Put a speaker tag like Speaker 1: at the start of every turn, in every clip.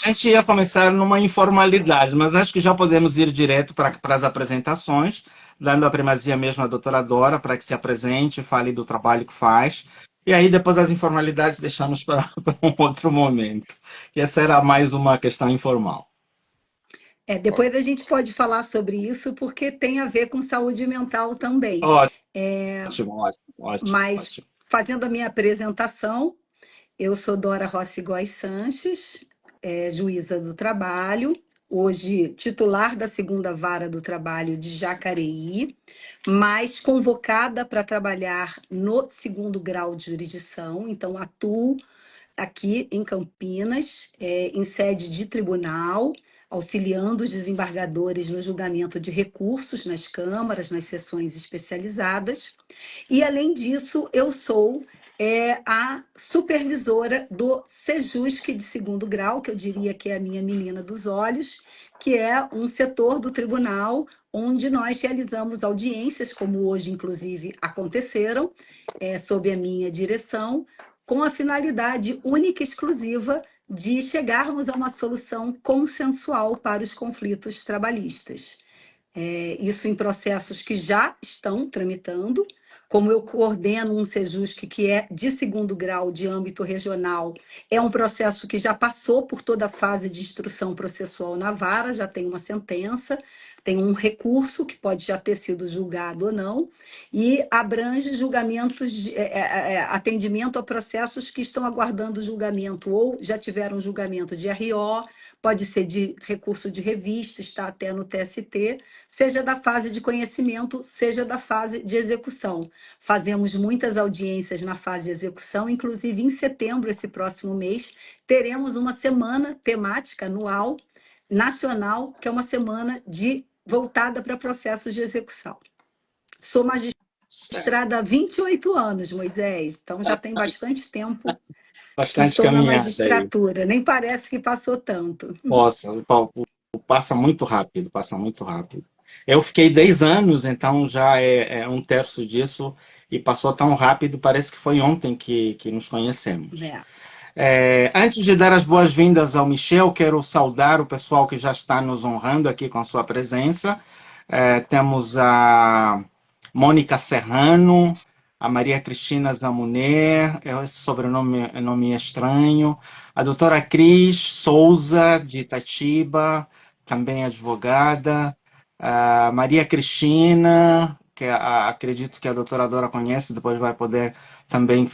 Speaker 1: gente ia começar numa informalidade, mas acho que já podemos ir direto para as apresentações, dando a primazia mesmo à doutora Dora, para que se apresente, fale do trabalho que faz. E aí depois as informalidades deixamos para, para um outro momento, que essa era mais uma questão informal.
Speaker 2: Depois a gente pode falar sobre isso, porque tem a ver com saúde mental também.
Speaker 1: Ótimo, ótimo, ótimo,
Speaker 2: Mas,
Speaker 1: ótimo.
Speaker 2: fazendo a minha apresentação, eu sou Dora Rossi Góes Sanches, juíza do trabalho, hoje titular da segunda vara do trabalho de Jacareí, mas convocada para trabalhar no segundo grau de jurisdição, então atuo aqui em Campinas, em sede de tribunal, auxiliando os desembargadores no julgamento de recursos nas câmaras, nas sessões especializadas. E, além disso, eu sou a supervisora do SEJUSC de segundo grau, que eu diria que é a minha menina dos olhos, que é um setor do tribunal onde nós realizamos audiências, como hoje, inclusive, aconteceram, sob a minha direção, com a finalidade única e exclusiva de chegarmos a uma solução consensual para os conflitos trabalhistas. Isso em processos que já estão tramitando, como eu coordeno um SEJUSC que é de segundo grau de âmbito regional, é um processo que já passou por toda a fase de instrução processual na vara, já tem uma sentença, tem um recurso que pode já ter sido julgado ou não, e abrange julgamentos, atendimento a processos que estão aguardando julgamento ou já tiveram julgamento de RO, pode ser de recurso de revista, está até no TST, seja da fase de conhecimento, seja da fase de execução. Fazemos muitas audiências na fase de execução, inclusive em setembro, esse próximo mês, teremos uma semana temática anual, nacional, que é uma semana voltada para processos de execução. Sou
Speaker 1: Certo.
Speaker 2: magistrada há 28 anos, Moisés, então já tem bastante tempo que
Speaker 1: Bastante
Speaker 2: estou na
Speaker 1: caminhada aí.
Speaker 2: magistratura, nem parece que passou tanto.
Speaker 1: Nossa, passa muito rápido, passa muito rápido. Eu fiquei 10 anos, então já é um terço disso, e passou tão rápido, parece que foi ontem que nos conhecemos.
Speaker 2: É.
Speaker 1: Antes de dar as boas-vindas ao Michel, quero saudar o pessoal que já está nos honrando aqui com a sua presença. Temos a Mônica Serrano, a Maria Cristina Zamuner, esse sobrenome nome é estranho, a doutora Cris Souza, de Itatiba, também advogada, a Maria Cristina, acredito que a doutora Dora conhece, depois vai poder também,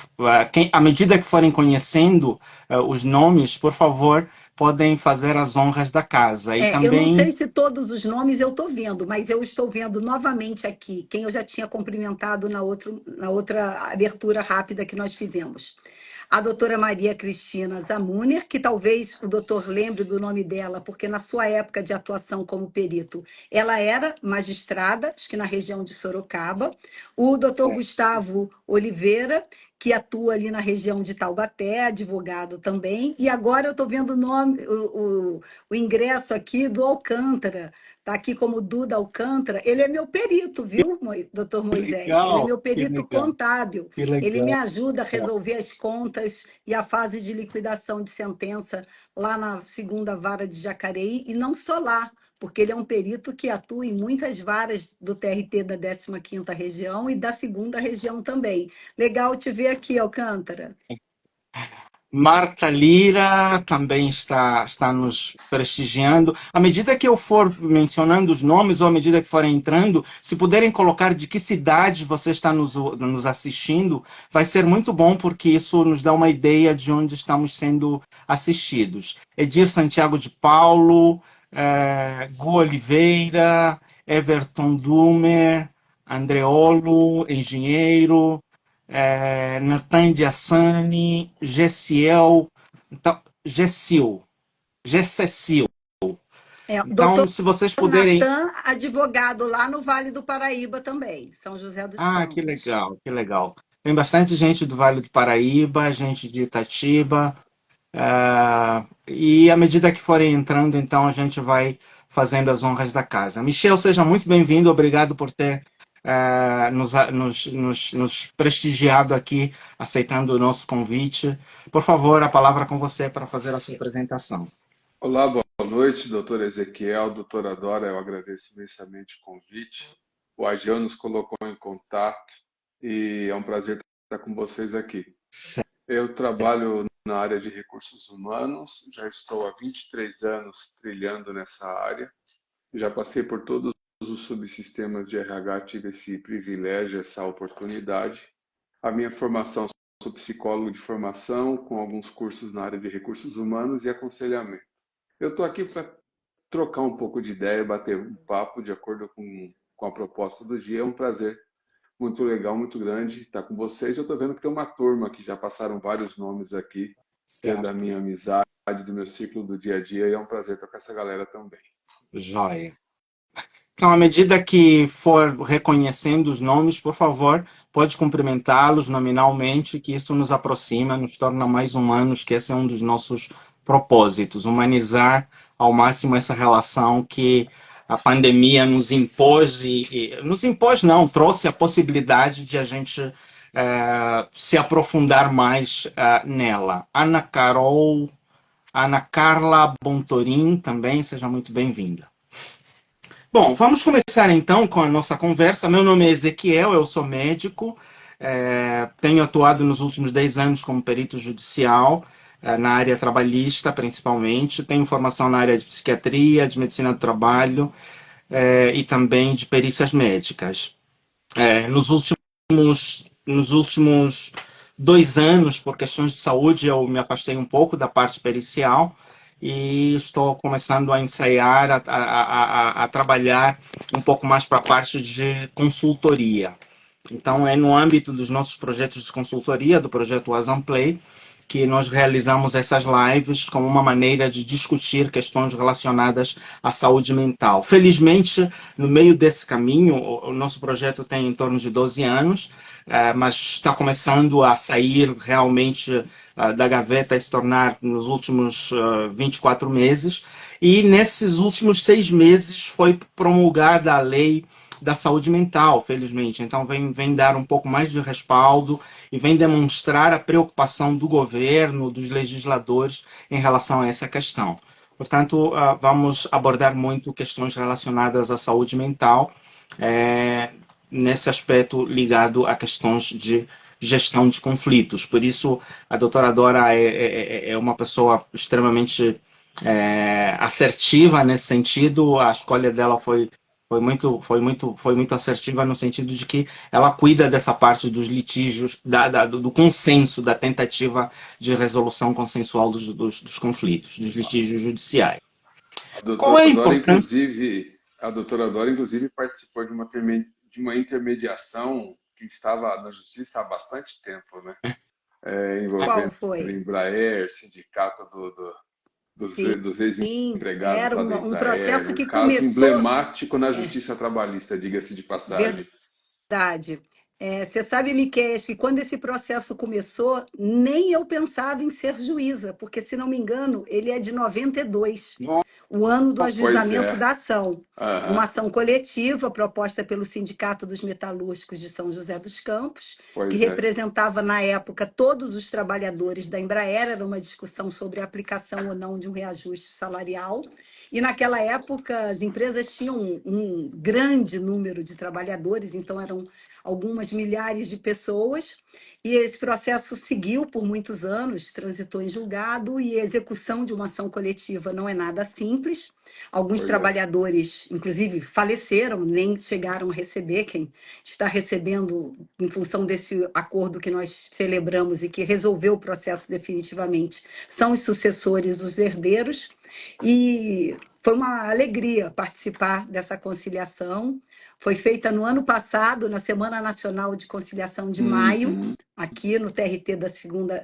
Speaker 1: à medida que forem conhecendo os nomes, por favor, podem fazer as honras da casa. E
Speaker 2: Eu não sei
Speaker 1: também,
Speaker 2: se todos os nomes eu estou vendo, mas eu estou vendo novamente aqui quem eu já tinha cumprimentado na outra abertura rápida que nós fizemos. A doutora Maria Cristina Zamuner, que talvez o doutor lembre do nome dela, porque na sua época de atuação como perito, ela era magistrada, acho que na região de Sorocaba. O doutor Gustavo Oliveira, que atua ali na região de Taubaté, advogado também. E agora eu estou vendo o nome, o ingresso aqui do Alcântara. Está aqui como Duda Alcântara. Ele é meu perito, viu, doutor
Speaker 1: que
Speaker 2: Moisés? Ele é
Speaker 1: legal,
Speaker 2: meu
Speaker 1: que
Speaker 2: perito
Speaker 1: legal,
Speaker 2: contábil.
Speaker 1: que
Speaker 2: Ele me
Speaker 1: legal.
Speaker 2: ajuda a resolver as contas e a fase de liquidação de sentença lá na segunda vara de Jacareí, e não só lá, porque ele é um perito que atua em muitas varas do TRT da 15ª região e da segunda região também. Legal te ver aqui, Alcântara.
Speaker 1: Marta Lira também está nos prestigiando. À medida que eu for mencionando os nomes, ou à medida que forem entrando, se puderem colocar de que cidade você está nos assistindo, vai ser muito bom, porque isso nos dá uma ideia de onde estamos sendo assistidos. Edir Santiago de Paulo, Gu Oliveira, Everton Dumer, Andreolo, engenheiro, Natan Diassani, Gessiel, então, Gessecil. Então,
Speaker 2: Doutor
Speaker 1: se vocês puderem.
Speaker 2: Natan, advogado lá no Vale do Paraíba também, São José dos
Speaker 1: Ah, que
Speaker 2: Campos.
Speaker 1: legal, que legal. Tem bastante gente do Vale do Paraíba, gente de Itatiba, e à medida que forem entrando, então a gente vai fazendo as honras da casa. Michel, seja muito bem-vindo, obrigado por ter nos prestigiado aqui, aceitando o nosso convite. Por favor, a palavra com você para fazer a sua apresentação.
Speaker 3: Olá, boa noite, doutor Ezequiel, doutora Dora, eu agradeço imensamente o convite. O Agião nos colocou em contato e é um prazer estar com vocês aqui. Eu trabalho na área de recursos humanos, já estou há 23 anos trilhando nessa área, já passei por todos os subsistemas de RH, tive esse privilégio, essa oportunidade. A minha formação, sou psicólogo de formação, com alguns cursos na área de recursos humanos e aconselhamento. Eu estou aqui para trocar um pouco de ideia, bater um papo de acordo com a proposta do dia. É um prazer muito legal, muito grande estar com vocês. Eu estou vendo que tem uma turma que já passaram vários nomes aqui, que é da
Speaker 1: Certo.
Speaker 3: minha amizade, do meu ciclo do dia a dia, e é um prazer estar com essa galera também.
Speaker 1: Joia. Então, à medida que for reconhecendo os nomes, por favor, pode cumprimentá-los nominalmente, que isso nos aproxima, nos torna mais humanos, que esse é um dos nossos propósitos, humanizar ao máximo essa relação que a pandemia nos impôs nos impôs não, trouxe a possibilidade de a gente se aprofundar mais nela. Ana Carla Bontorim também, seja muito bem-vinda. Bom, vamos começar então com a nossa conversa. Meu nome é Ezequiel, eu sou médico, tenho atuado nos últimos 10 anos como perito judicial, na área trabalhista principalmente, tenho formação na área de psiquiatria, de medicina do trabalho e também de perícias médicas. Nos últimos 2 anos, por questões de saúde, eu me afastei um pouco da parte pericial e estou começando a ensaiar, a trabalhar um pouco mais para a parte de consultoria. Então, é no âmbito dos nossos projetos de consultoria, do projeto Asamplay, que nós realizamos essas lives como uma maneira de discutir questões relacionadas à saúde mental. Felizmente, no meio desse caminho, o nosso projeto tem em torno de 12 anos, mas está começando a sair realmente da gaveta e se tornar nos últimos 24 meses. E nesses últimos 6 meses foi promulgada a lei da saúde mental, felizmente. Então vem dar um pouco mais de respaldo e vem demonstrar a preocupação do governo, dos legisladores em relação a essa questão. Portanto, vamos abordar muito questões relacionadas à saúde mental, nesse aspecto ligado a questões de gestão de conflitos. Por isso, a doutora Dora é uma pessoa extremamente assertiva nesse sentido. A escolha dela foi muito assertiva no sentido de que ela cuida dessa parte dos litígios, do consenso, da tentativa de resolução consensual dos conflitos, dos litígios judiciais.
Speaker 3: A
Speaker 1: Qual
Speaker 3: doutora
Speaker 1: é a
Speaker 3: Dora,
Speaker 1: importância?
Speaker 3: inclusive, a doutora Dora, inclusive, participou de uma intermediação que estava na justiça há bastante tempo, né?
Speaker 2: Qual
Speaker 3: Envolvendo
Speaker 2: foi?
Speaker 3: Embraer, sindicato dos
Speaker 2: Sim,
Speaker 3: ex-empregados
Speaker 2: era
Speaker 3: lá da
Speaker 2: um
Speaker 3: Embraer,
Speaker 2: processo
Speaker 3: um
Speaker 2: que
Speaker 3: caso
Speaker 2: começou.
Speaker 3: emblemático na
Speaker 2: É,
Speaker 3: justiça trabalhista, diga-se de passagem.
Speaker 2: verdade. Você sabe, Miquel, que quando esse processo começou, nem eu pensava em ser juíza, porque, se não me engano, ele é de 92, o ano do
Speaker 3: Pois
Speaker 2: ajuizamento
Speaker 3: é.
Speaker 2: da ação. Uma
Speaker 3: Aham,
Speaker 2: ação coletiva proposta pelo Sindicato dos Metalúrgicos de São José dos Campos, que
Speaker 3: pois é.
Speaker 2: representava, na época, todos os trabalhadores da Embraer. Era uma discussão sobre a aplicação ou não de um reajuste salarial. E, naquela época, as empresas tinham um grande número de trabalhadores, então eram algumas milhares de pessoas, e esse processo seguiu por muitos anos, transitou em julgado, e a execução de uma ação coletiva não é nada simples. Alguns
Speaker 3: Pois é.
Speaker 2: trabalhadores, inclusive, faleceram, nem chegaram a receber. Quem está recebendo, em função desse acordo que nós celebramos e que resolveu o processo definitivamente, são os sucessores, os herdeiros, e foi uma alegria participar dessa conciliação. Foi feita no ano passado, na Semana Nacional de Conciliação de maio,
Speaker 3: Uhum,
Speaker 2: aqui no TRT da segunda,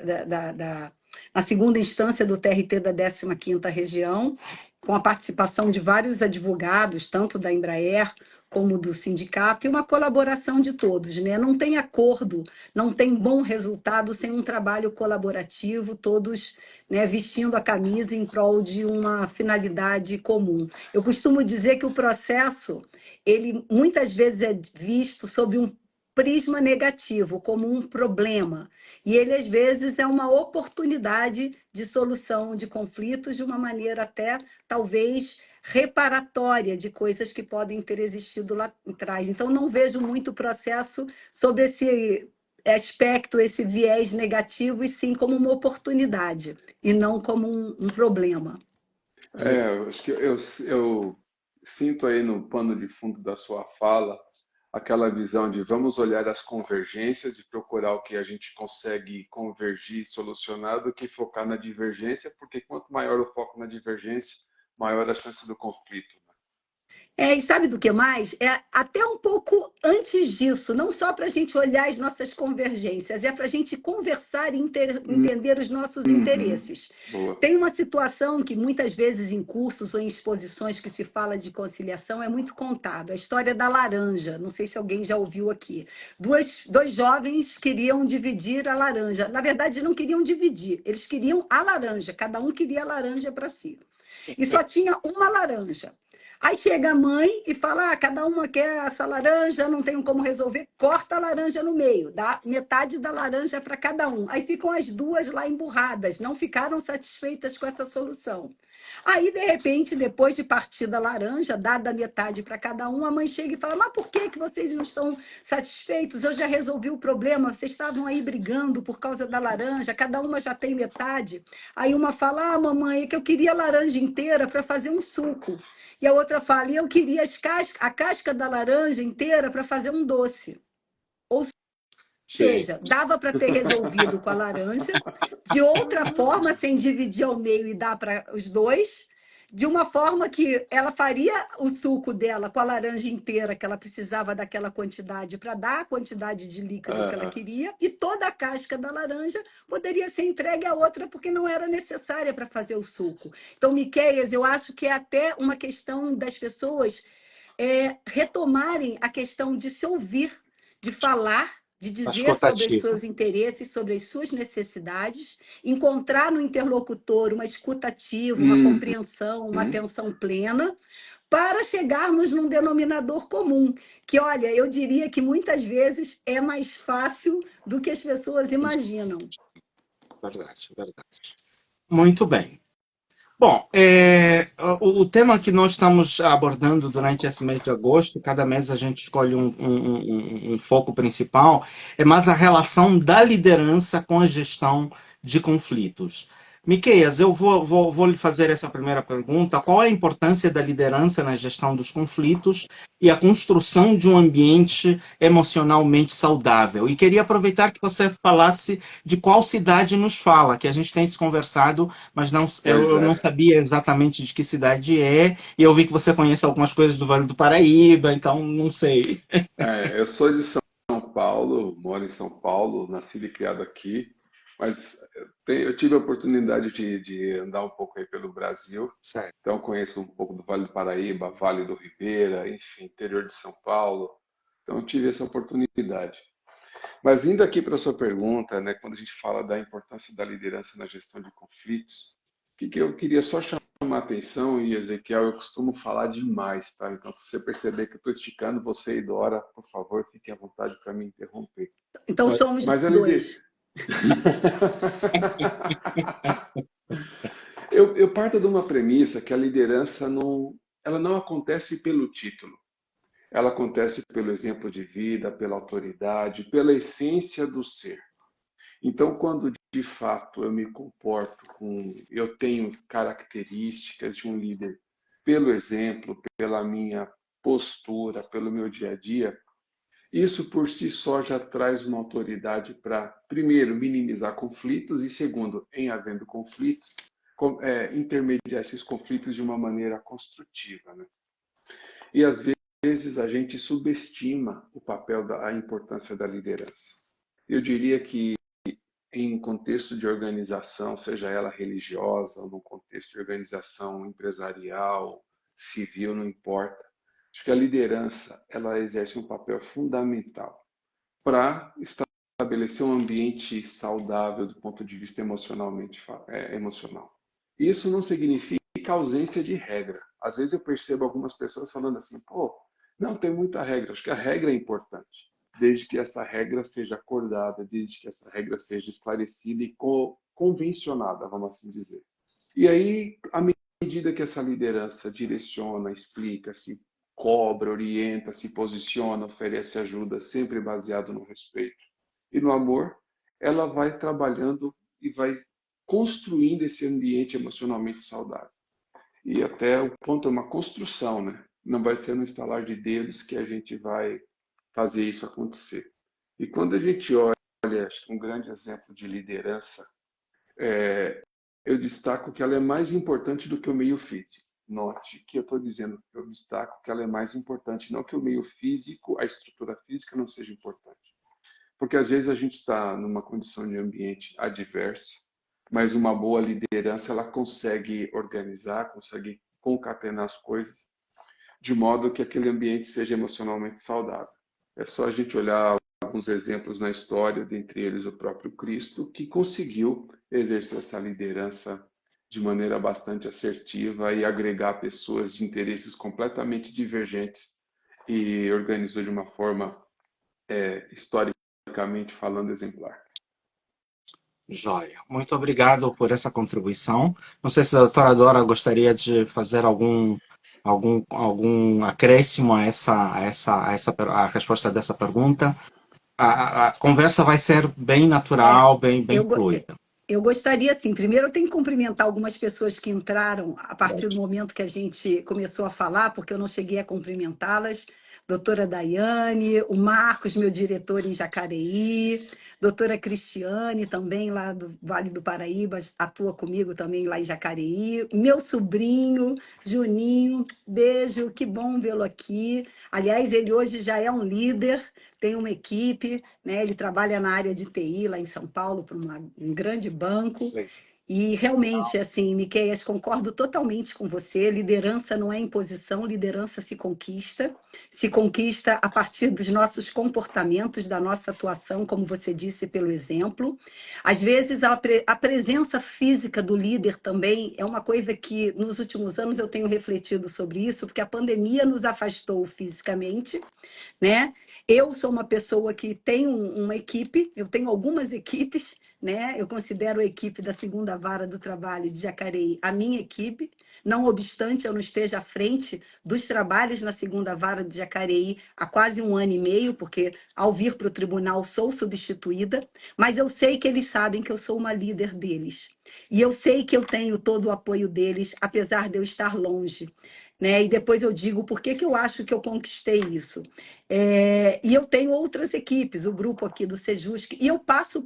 Speaker 2: na segunda instância do TRT da 15ª Região, com a participação de vários advogados, tanto da Embraer como do sindicato, e uma colaboração de todos, né? Não tem acordo, não tem bom resultado sem um trabalho colaborativo, todos, né, vestindo a camisa em prol de uma finalidade comum. Eu costumo dizer que o processo, ele muitas vezes é visto sob prisma negativo, como um problema. E ele, às vezes, é uma oportunidade de solução de conflitos de uma maneira até, talvez, reparatória de coisas que podem ter existido lá atrás. Então, não vejo muito processo sobre esse aspecto, esse viés negativo, e sim como uma oportunidade, e não como um problema.
Speaker 3: Acho que eu sinto aí no pano de fundo da sua fala aquela visão de vamos olhar as convergências e procurar o que a gente consegue convergir e solucionar do que focar na divergência, porque quanto maior o foco na divergência, maior a chance do conflito.
Speaker 2: E sabe do que mais? É até um pouco antes disso, não só para a gente olhar as nossas convergências, é para a gente conversar e entender os nossos
Speaker 3: Uhum.
Speaker 2: interesses.
Speaker 3: Boa.
Speaker 2: Tem uma situação que muitas vezes em cursos ou em exposições que se fala de conciliação é muito contado, a história da laranja. Não sei se alguém já ouviu aqui. Dois jovens queriam dividir a laranja. Na verdade, não queriam dividir, eles queriam a laranja, cada um queria a laranja para si. E só tinha uma laranja. Aí chega a mãe e fala: cada uma quer essa laranja, não tenho como resolver, corta a laranja no meio, dá metade da laranja para cada um. Aí ficam as duas lá emburradas, não ficaram satisfeitas com essa solução. Aí, de repente, depois de partir da laranja, dada a metade para cada um, a mãe chega e fala: mas por que vocês não estão satisfeitos? Eu já resolvi o problema, vocês estavam aí brigando por causa da laranja, cada uma já tem metade. Aí uma fala: ah, mamãe, é que eu queria a laranja inteira para fazer um suco. E a outra fala: e eu queria a casca da laranja inteira para fazer um doce. Ou
Speaker 1: Sim.
Speaker 2: seja, dava para ter resolvido com a laranja, de outra forma, sem dividir ao meio e dar para os dois, de uma forma que ela faria o suco dela com a laranja inteira, que ela precisava daquela quantidade para dar a quantidade de líquido que ela
Speaker 3: Aham.
Speaker 2: queria, e toda a casca da laranja poderia ser entregue à outra, porque não era necessária para fazer o suco. Então, Miqueias, eu acho que é até uma questão das pessoas retomarem a questão de se ouvir, de falar, de dizer sobre os
Speaker 1: Escutativo.
Speaker 2: seus interesses, sobre as suas necessidades, encontrar no interlocutor uma escuta ativa, uma
Speaker 3: Uhum.
Speaker 2: compreensão, uma atenção plena, para chegarmos num denominador comum, que, olha, eu diria que muitas vezes é mais fácil do que as pessoas imaginam.
Speaker 1: Verdade, verdade. Muito bem. Bom, o tema que nós estamos abordando durante esse mês de agosto, cada mês a gente escolhe um foco principal, é mais a relação da liderança com a gestão de conflitos. Miqueias, eu vou lhe fazer essa primeira pergunta. Qual é a importância da liderança na gestão dos conflitos e a construção de um ambiente emocionalmente saudável? E queria aproveitar que você falasse de qual cidade nos fala, que a gente tem se conversado, mas
Speaker 3: Pois
Speaker 1: eu não
Speaker 3: é.
Speaker 1: sabia exatamente de que cidade é, e eu vi que você conhece algumas coisas do Vale do Paraíba, então não sei.
Speaker 3: Eu sou de São Paulo, moro em São Paulo, nascido e criado aqui, mas eu tive a oportunidade de andar um pouco aí pelo Brasil,
Speaker 1: Certo.
Speaker 3: então conheço um pouco do Vale do Paraíba, Vale do Ribeira, enfim, interior de São Paulo. Então eu tive essa oportunidade. Mas indo aqui para a sua pergunta, né, quando a gente fala da importância da liderança na gestão de conflitos, que eu queria só chamar a atenção, e Ezequiel, eu costumo falar demais, tá? Então, se você perceber que eu estou esticando, você e Dora, por favor, fiquem à vontade para me interromper.
Speaker 2: Então, somos
Speaker 3: Mas a liderança.
Speaker 2: dois.
Speaker 3: Eu parto de uma premissa que a liderança ela não acontece pelo título. Ela acontece pelo exemplo de vida, pela autoridade, pela essência do ser. Então, quando de fato eu me comporto eu tenho características de um líder pelo exemplo, pela minha postura, pelo meu dia a dia, isso por si só já traz uma autoridade para, primeiro, minimizar conflitos e, segundo, em havendo conflitos, intermediar esses conflitos de uma maneira construtiva, né? E às vezes a gente subestima o papel a importância da liderança. Eu diria que em contexto de organização, seja ela religiosa ou no contexto de organização empresarial, civil, não importa. Acho que a liderança ela exerce um papel fundamental para estabelecer um ambiente saudável do ponto de vista emocional. Isso não significa ausência de regra. Às vezes eu percebo algumas pessoas falando assim, pô, não tem muita regra. Acho que a regra é importante. desde que essa regra seja acordada, desde que essa regra seja esclarecida e convencionada, vamos assim dizer. E aí, à medida que essa liderança direciona, explica, se cobra, orienta, se posiciona, oferece ajuda, sempre baseado no respeito e no amor, ela vai trabalhando e vai construindo esse ambiente emocionalmente saudável. E até o ponto é uma construção, né? Não vai ser no estalar de dedos que a gente vai fazer isso acontecer. E quando a gente olha, acho que um grande exemplo de liderança, eu destaco que ela é mais importante do que o meio físico. Note que eu estou dizendo que eu destaco que ela é mais importante, não que o meio físico, a estrutura física não seja importante. Porque às vezes a gente está numa condição de ambiente adverso, mas uma boa liderança ela consegue organizar, consegue concatenar as coisas de modo que aquele ambiente seja emocionalmente saudável. É só a gente olhar alguns exemplos na história, dentre eles o próprio Cristo, que conseguiu exercer essa liderança de maneira bastante assertiva e agregar pessoas de interesses completamente divergentes e organizou de uma forma, historicamente falando, exemplar.
Speaker 1: Joia. Muito obrigado por essa contribuição. Não sei se a doutora Dora gostaria de fazer algum acréscimo a resposta dessa pergunta. A conversa vai ser bem
Speaker 2: É,
Speaker 1: natural, bem
Speaker 2: eu, go-
Speaker 1: fluida.
Speaker 2: eu gostaria, assim, primeiro eu tenho que cumprimentar algumas pessoas que entraram a partir do
Speaker 1: Ótimo.
Speaker 2: momento que a gente começou a falar, porque eu não cheguei a cumprimentá-las. Doutora Daiane, o Marcos, meu diretor em Jacareí, doutora Cristiane, também lá do Vale do Paraíba, atua comigo também lá em Jacareí, meu sobrinho, Juninho, beijo, que bom vê-lo aqui. Aliás, ele hoje já é um líder, tem uma equipe, né? Ele trabalha na área de TI lá em São Paulo, para um grande banco. E realmente, assim, Miqueias, concordo totalmente com você. Liderança não é imposição, liderança se conquista a partir dos nossos comportamentos, da nossa atuação, como você disse, pelo exemplo. Às vezes, a presença física do líder também é uma coisa que, nos últimos anos, eu tenho refletido sobre isso, porque a pandemia nos afastou fisicamente, né? Eu sou uma pessoa que tem uma equipe, eu tenho algumas equipes, né? Eu considero a equipe da segunda vara do trabalho de Jacareí a minha equipe, não obstante eu não esteja à frente dos trabalhos na segunda vara de Jacareí há quase 1 ano e meio, porque ao vir para o tribunal sou substituída, mas eu sei que eles sabem que eu sou uma líder deles. E eu sei que eu tenho todo o apoio deles, apesar de eu estar longe. Né? E depois eu digo por que eu acho que eu conquistei isso. E eu tenho outras equipes, o grupo aqui do Sejusc, e eu passo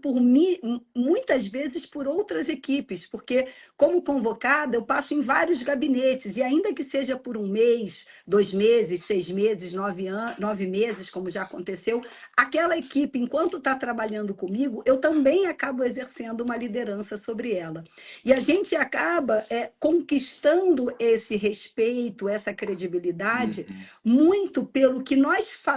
Speaker 2: muitas vezes por outras equipes, porque, como convocada, eu passo em vários gabinetes, e ainda que seja por 1 mês, 2 meses, 6 meses, 9 meses, como já aconteceu, aquela equipe, enquanto está trabalhando comigo, eu também acabo exercendo uma liderança sobre ela. E a gente acaba conquistando esse respeito, essa credibilidade, muito pelo que nós fazemos.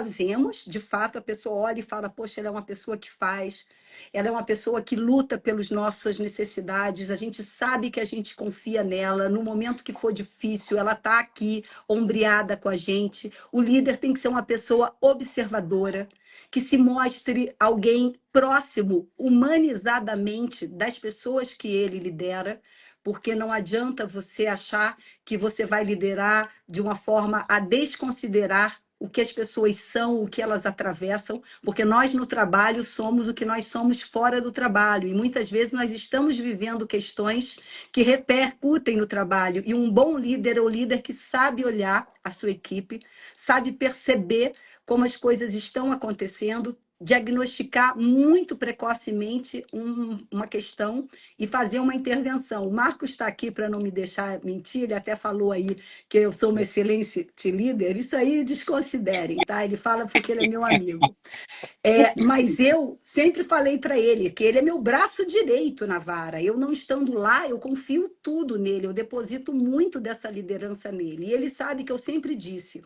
Speaker 2: De fato, a pessoa olha e fala, poxa, ela é uma pessoa que faz, ela é uma pessoa que luta pelas nossas necessidades, a gente sabe que a gente confia nela, no momento que for difícil, ela está aqui, ombreada com a gente. O líder tem que ser uma pessoa observadora, que se mostre alguém próximo, humanizadamente, das pessoas que ele lidera, porque não adianta você achar que você vai liderar de uma forma a desconsiderar o que as pessoas são, o que elas atravessam, porque nós no trabalho somos o que nós somos fora do trabalho, e muitas vezes nós estamos vivendo questões que repercutem no trabalho, e um bom líder é o líder que sabe olhar a sua equipe, sabe perceber como as coisas estão acontecendo, diagnosticar muito precocemente uma questão e fazer uma intervenção. O Marcos está aqui para não me deixar mentir, ele até falou aí que eu sou uma excelente líder, isso aí desconsiderem, tá? Ele fala porque ele é meu amigo. Mas eu sempre falei para ele que ele é meu braço direito na vara. Eu não estando lá, eu confio tudo nele, eu deposito muito dessa liderança nele. E ele sabe que eu sempre disse,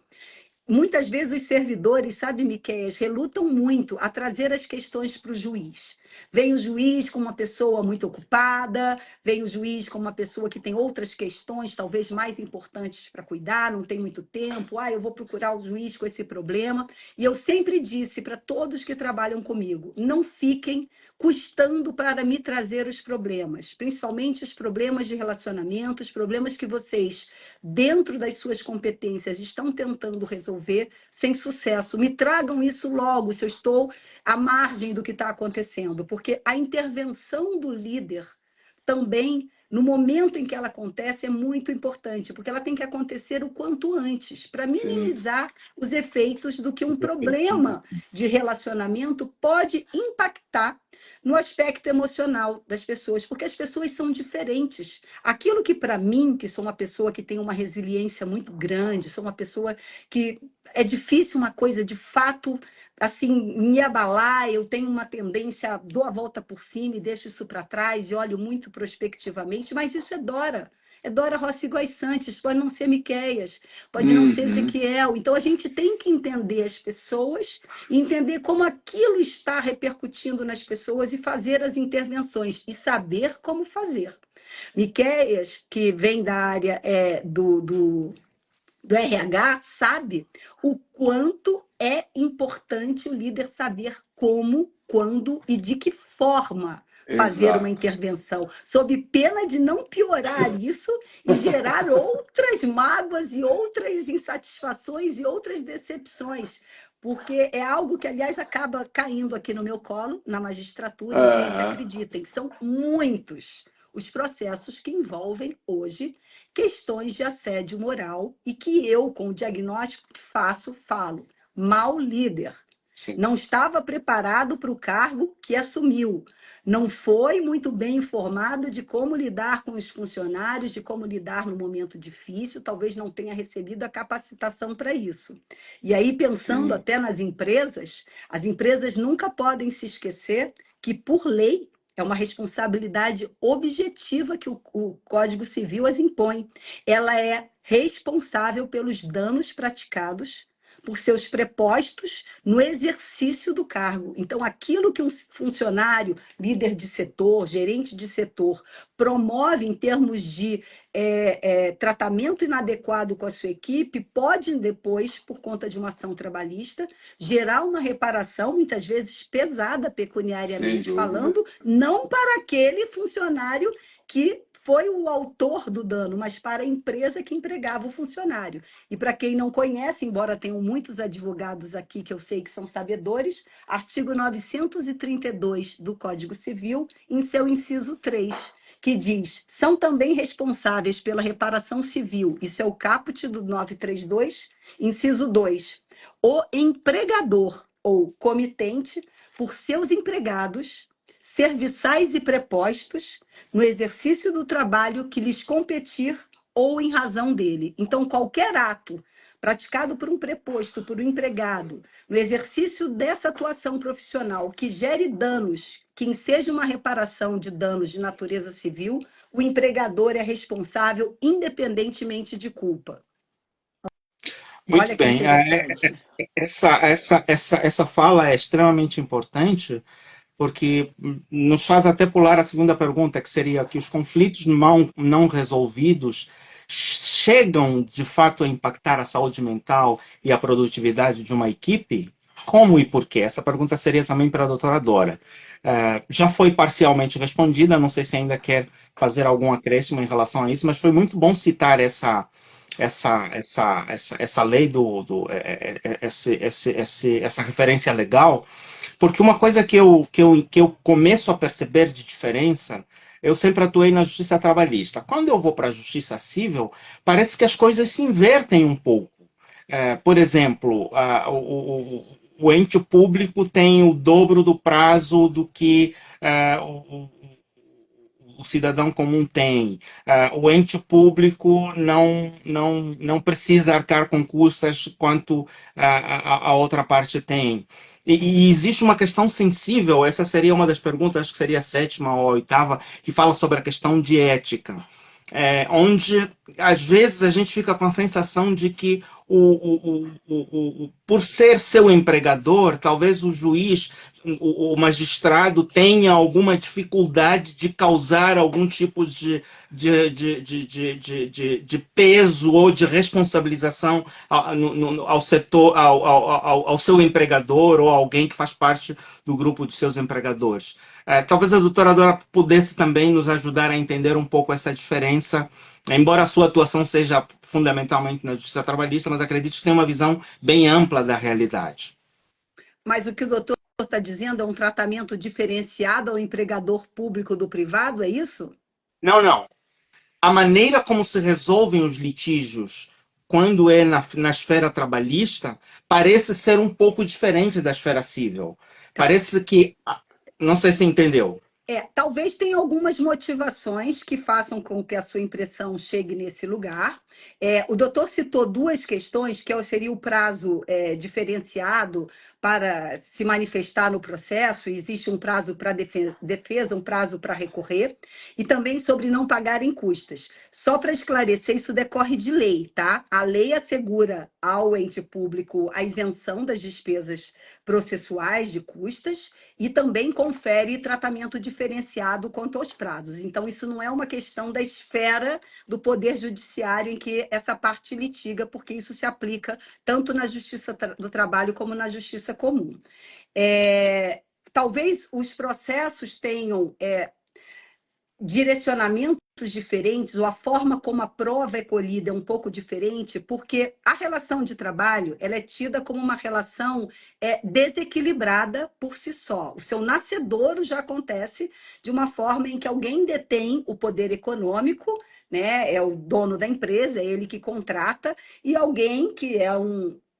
Speaker 2: muitas vezes os servidores, sabe, Miquéias, relutam muito a trazer as questões para o juiz. Vem o juiz como uma pessoa muito ocupada, vem o juiz como uma pessoa que tem outras questões, talvez mais importantes para cuidar, não tem muito tempo. Ah, eu vou procurar o juiz com esse problema. E eu sempre disse para todos que trabalham comigo, não fiquem custando para me trazer os problemas, principalmente os problemas de relacionamento, os problemas que vocês, dentro das suas competências, estão tentando resolver sem sucesso. Me tragam isso logo, se eu estou à margem do que está acontecendo, porque a intervenção do líder também, no momento em que ela acontece, é muito importante, porque ela tem que acontecer o quanto antes, para
Speaker 3: Sim,
Speaker 2: minimizar os efeitos do que um problema de relacionamento pode impactar no aspecto emocional das pessoas, porque as pessoas são diferentes. Aquilo que, para mim, que sou uma pessoa que tem uma resiliência muito grande, sou uma pessoa que é difícil uma coisa de fato assim me abalar, eu tenho uma tendência, dou a volta por cima e deixo isso para trás e olho muito prospectivamente, mas isso é Dora. É Dora Rossi Góes Santos, pode não ser Miquéias, pode não ser
Speaker 3: uhum,
Speaker 2: Ezequiel. Então a gente tem que entender as pessoas e entender como aquilo está repercutindo nas pessoas e fazer as intervenções e saber como fazer. Miquéias, que vem da área do RH, sabe o quanto é importante o líder saber como, quando e de que forma fazer uma
Speaker 3: exato.
Speaker 2: intervenção, sob pena de não piorar isso e gerar outras mágoas e outras insatisfações e outras decepções. Porque é algo que, aliás, acaba caindo aqui no meu colo, na magistratura, e, gente,
Speaker 3: Aham,
Speaker 2: acreditem, são muitos os processos que envolvem hoje questões de assédio moral e que eu, com o diagnóstico que faço, falo, mau líder.
Speaker 1: Sim.
Speaker 2: Não estava preparado para o cargo que assumiu. Não foi muito bem informado de como lidar com os funcionários, de como lidar no momento difícil, talvez não tenha recebido a capacitação para isso. E aí, pensando
Speaker 3: sim,
Speaker 2: até nas empresas, as empresas nunca podem se esquecer que, por lei, é uma responsabilidade objetiva que o Código Civil as impõe. Ela é responsável pelos danos praticados por seus prepostos no exercício do cargo. Então, aquilo que um funcionário, líder de setor, gerente de setor, promove em termos de tratamento inadequado com a sua equipe, pode depois, por conta de uma ação trabalhista, gerar uma reparação, muitas vezes pesada
Speaker 3: sem
Speaker 2: pecuniariamente
Speaker 3: dúvida.
Speaker 2: falando, não para aquele funcionário que foi o autor do dano, mas para a empresa que empregava o funcionário. E para quem não conhece, embora tenham muitos advogados aqui que eu sei que são sabedores, artigo 932 do Código Civil, em seu inciso 3, que diz: são também responsáveis pela reparação civil, isso é o caput do 932, inciso 2, o empregador ou comitente por seus empregados, serviçais e prepostos, no exercício do trabalho que lhes competir ou em razão dele. Então, qualquer ato praticado por um preposto, por um empregado, no exercício dessa atuação profissional que gere danos, que enseja uma reparação de danos de natureza civil, o empregador é responsável independentemente de culpa.
Speaker 1: Muito
Speaker 2: Olha que
Speaker 1: bem.
Speaker 2: interessante.
Speaker 1: Essa fala é extremamente importante, porque nos faz até pular a segunda pergunta, que seria que os conflitos não resolvidos chegam de fato a impactar a saúde mental e a produtividade de uma equipe? Como e por quê? Essa pergunta seria também para a doutora Dora. Já foi parcialmente respondida, não sei se ainda quer fazer algum acréscimo em relação a isso, mas foi muito bom citar essa lei essa referência legal, porque uma coisa que eu começo a perceber de diferença, eu sempre atuei na justiça trabalhista. Quando eu vou para a justiça civil, parece que as coisas se invertem um pouco. Por exemplo, o ente público tem o dobro do prazo do que o cidadão comum tem. O ente público não precisa arcar com custas quanto a outra parte tem. E existe uma questão sensível, essa seria uma das perguntas, acho que seria a sétima ou a oitava, que fala sobre a questão de ética. Onde às vezes a gente fica com a sensação de que por ser seu empregador, talvez o juiz, o magistrado tenha alguma dificuldade de causar algum tipo de peso ou de responsabilização ao setor, ao seu empregador ou alguém que faz parte do grupo de seus empregadores. Talvez a doutora Dora pudesse também nos ajudar a entender um pouco essa diferença, embora a sua atuação seja fundamentalmente na justiça trabalhista, mas acredito que tem uma visão bem ampla da realidade.
Speaker 2: Mas o que o doutor está dizendo é um tratamento diferenciado ao empregador público do privado, é isso?
Speaker 1: Não, não. A maneira como se resolvem os litígios quando é na esfera trabalhista parece ser um pouco diferente da esfera civil.
Speaker 2: Tá.
Speaker 1: Parece que... Não sei se entendeu.
Speaker 2: Talvez tenha algumas motivações que façam com que a sua impressão chegue nesse lugar. O doutor citou duas questões, que seria o prazo diferenciado para se manifestar no processo, existe um prazo para defesa, um prazo para recorrer, e também sobre não pagar em custas. Só para esclarecer, isso decorre de lei, tá? A lei assegura ao ente público a isenção das despesas processuais de custas, e também confere tratamento diferenciado quanto aos prazos. Então, isso não é uma questão da esfera do Poder Judiciário em que essa parte litiga, porque isso se aplica tanto na Justiça do Trabalho como na Justiça Comum. Talvez os processos tenham direcionamentos diferentes, ou a forma como a prova é colhida é um pouco diferente, porque a relação de trabalho ela é tida como uma relação desequilibrada por si só. O seu nascedouro já acontece de uma forma em que alguém detém o poder econômico, né, é o dono da empresa, é ele que contrata, e alguém que é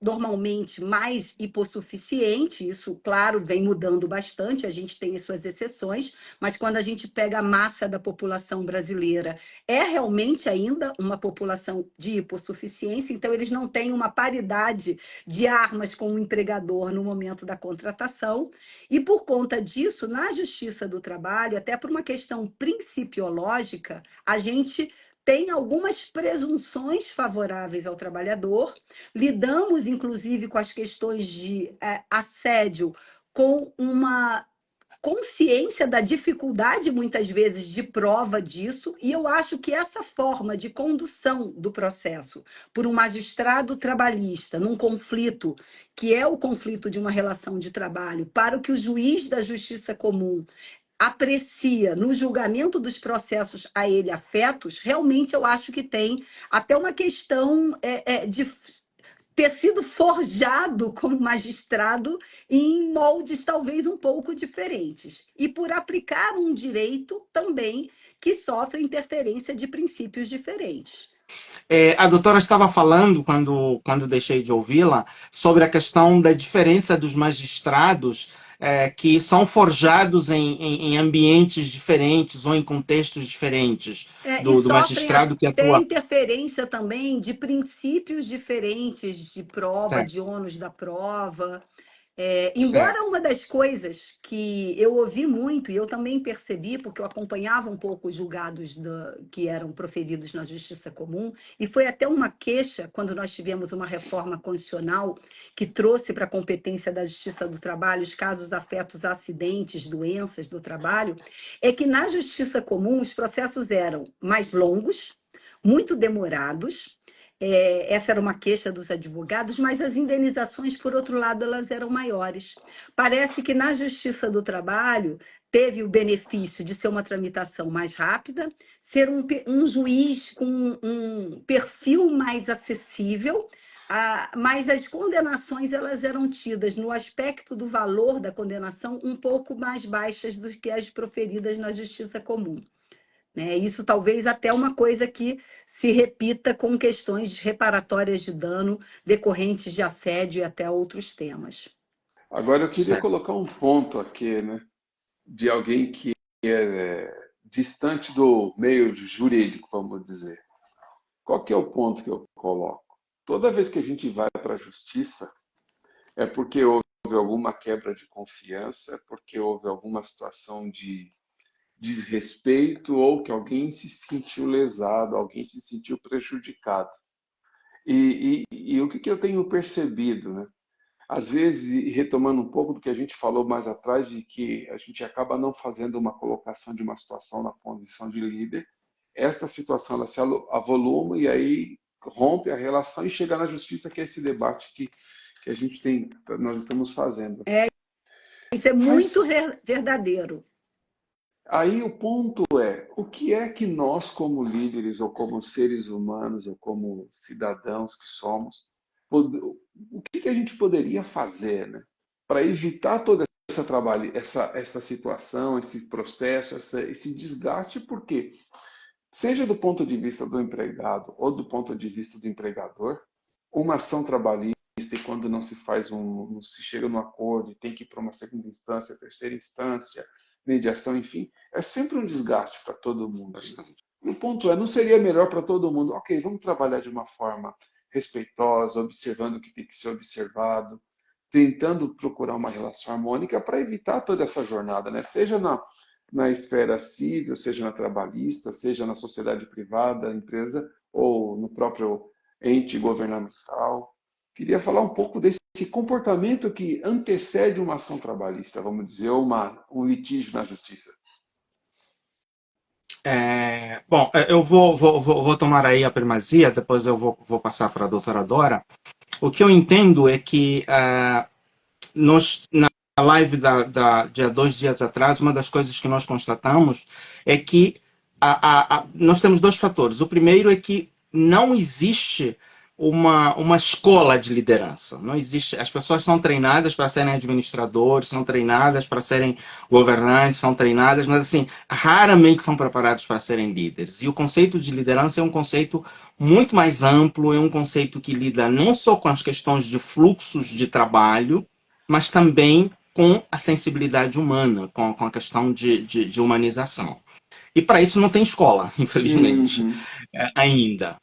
Speaker 2: normalmente mais hipossuficiente, isso, claro, vem mudando bastante, a gente tem as suas exceções, mas quando a gente pega a massa da população brasileira, é realmente ainda uma população de hipossuficiência, então eles não têm uma paridade de armas com o empregador no momento da contratação, e por conta disso, na Justiça do Trabalho, até por uma questão principiológica, a gente tem algumas presunções favoráveis ao trabalhador, lidamos, inclusive, com as questões de assédio com uma consciência da dificuldade, muitas vezes, de prova disso, e eu acho que essa forma de condução do processo por um magistrado trabalhista, num conflito, que é o conflito de uma relação de trabalho, para o que o juiz da Justiça Comum aprecia no julgamento dos processos a ele afetos, realmente eu acho que tem até uma questão de ter sido forjado como magistrado em moldes talvez um pouco diferentes. E por aplicar um direito também que sofre interferência de princípios diferentes.
Speaker 1: A doutora estava falando, quando deixei de ouvi-la, sobre a questão da diferença dos magistrados que são forjados em ambientes diferentes ou em contextos diferentes
Speaker 2: E
Speaker 1: do
Speaker 2: sofrem
Speaker 1: magistrado que
Speaker 2: até
Speaker 1: atua.
Speaker 2: interferência também de princípios diferentes de prova,
Speaker 1: Certo,
Speaker 2: de ônus da prova.
Speaker 1: certo.
Speaker 2: Embora uma das coisas que eu ouvi muito, e eu também percebi, porque eu acompanhava um pouco os julgados que eram proferidos na Justiça Comum, e foi até uma queixa quando nós tivemos uma reforma constitucional que trouxe para a competência da Justiça do Trabalho os casos afetos a acidentes, doenças do trabalho, é que na Justiça Comum os processos eram mais longos, muito demorados. Essa era uma queixa dos advogados, mas as indenizações, por outro lado, elas eram maiores. Parece que na Justiça do Trabalho teve o benefício de ser uma tramitação mais rápida, ser um juiz com um perfil mais acessível, mas as condenações elas eram tidas no aspecto do valor da condenação um pouco mais baixas do que as proferidas na Justiça Comum. Isso talvez até uma coisa que se repita com questões reparatórias de dano decorrentes de assédio e até outros temas.
Speaker 3: Agora eu queria
Speaker 1: Certo.
Speaker 3: colocar um ponto aqui, né, de alguém que é distante do meio jurídico, vamos dizer. Qual que é o ponto que eu coloco? Toda vez que a gente vai para a justiça, é porque houve alguma quebra de confiança, é porque houve alguma situação de desrespeito ou que alguém se sentiu lesado, alguém se sentiu prejudicado. E o que eu tenho percebido, né? Às vezes, e retomando um pouco do que a gente falou mais atrás, de que a gente acaba não fazendo uma colocação de uma situação na condição de líder, esta situação ela se avoluma e aí rompe a relação e chega na justiça, que é esse debate que a gente tem, nós estamos fazendo.
Speaker 2: Isso é muito
Speaker 3: Mas
Speaker 2: verdadeiro.
Speaker 3: aí o ponto é, o que é que nós, como líderes, ou como seres humanos, ou como cidadãos que somos, o que a gente poderia fazer, né, para evitar toda essa trabalho, essa situação, esse processo, esse desgaste, porque seja do ponto de vista do empregado ou do ponto de vista do empregador, uma ação trabalhista e quando não se faz não se chega no acordo e tem que ir para uma segunda instância, terceira instância, mediação, enfim, é sempre um desgaste para todo mundo. Né?
Speaker 1: Bastante.
Speaker 3: E o ponto é, não seria melhor para todo mundo? Ok, vamos trabalhar de uma forma respeitosa, observando o que tem que ser observado, tentando procurar uma relação harmônica para evitar toda essa jornada, né? Seja na esfera civil, seja na trabalhista, seja na sociedade privada, empresa, ou no próprio ente governamental. Queria falar um pouco desse comportamento que antecede uma ação trabalhista, vamos dizer, ou um litígio na justiça.
Speaker 1: Bom, eu vou tomar aí a primazia, depois eu vou passar para a doutora Dora. O que eu entendo é que nós, na live de há 2 dias atrás, uma das coisas que nós constatamos é que nós temos dois fatores. O primeiro é que não existe uma escola de liderança. Não existe. As pessoas são treinadas para serem administradores, são treinadas para serem governantes, são treinadas, mas assim, raramente são preparados para serem líderes. E o conceito de liderança é um conceito muito mais amplo, é um conceito que lida não só com as questões de fluxos de trabalho, mas também com a sensibilidade humana, com a questão de humanização. E para isso não tem escola, infelizmente,
Speaker 3: Uhum.
Speaker 1: ainda.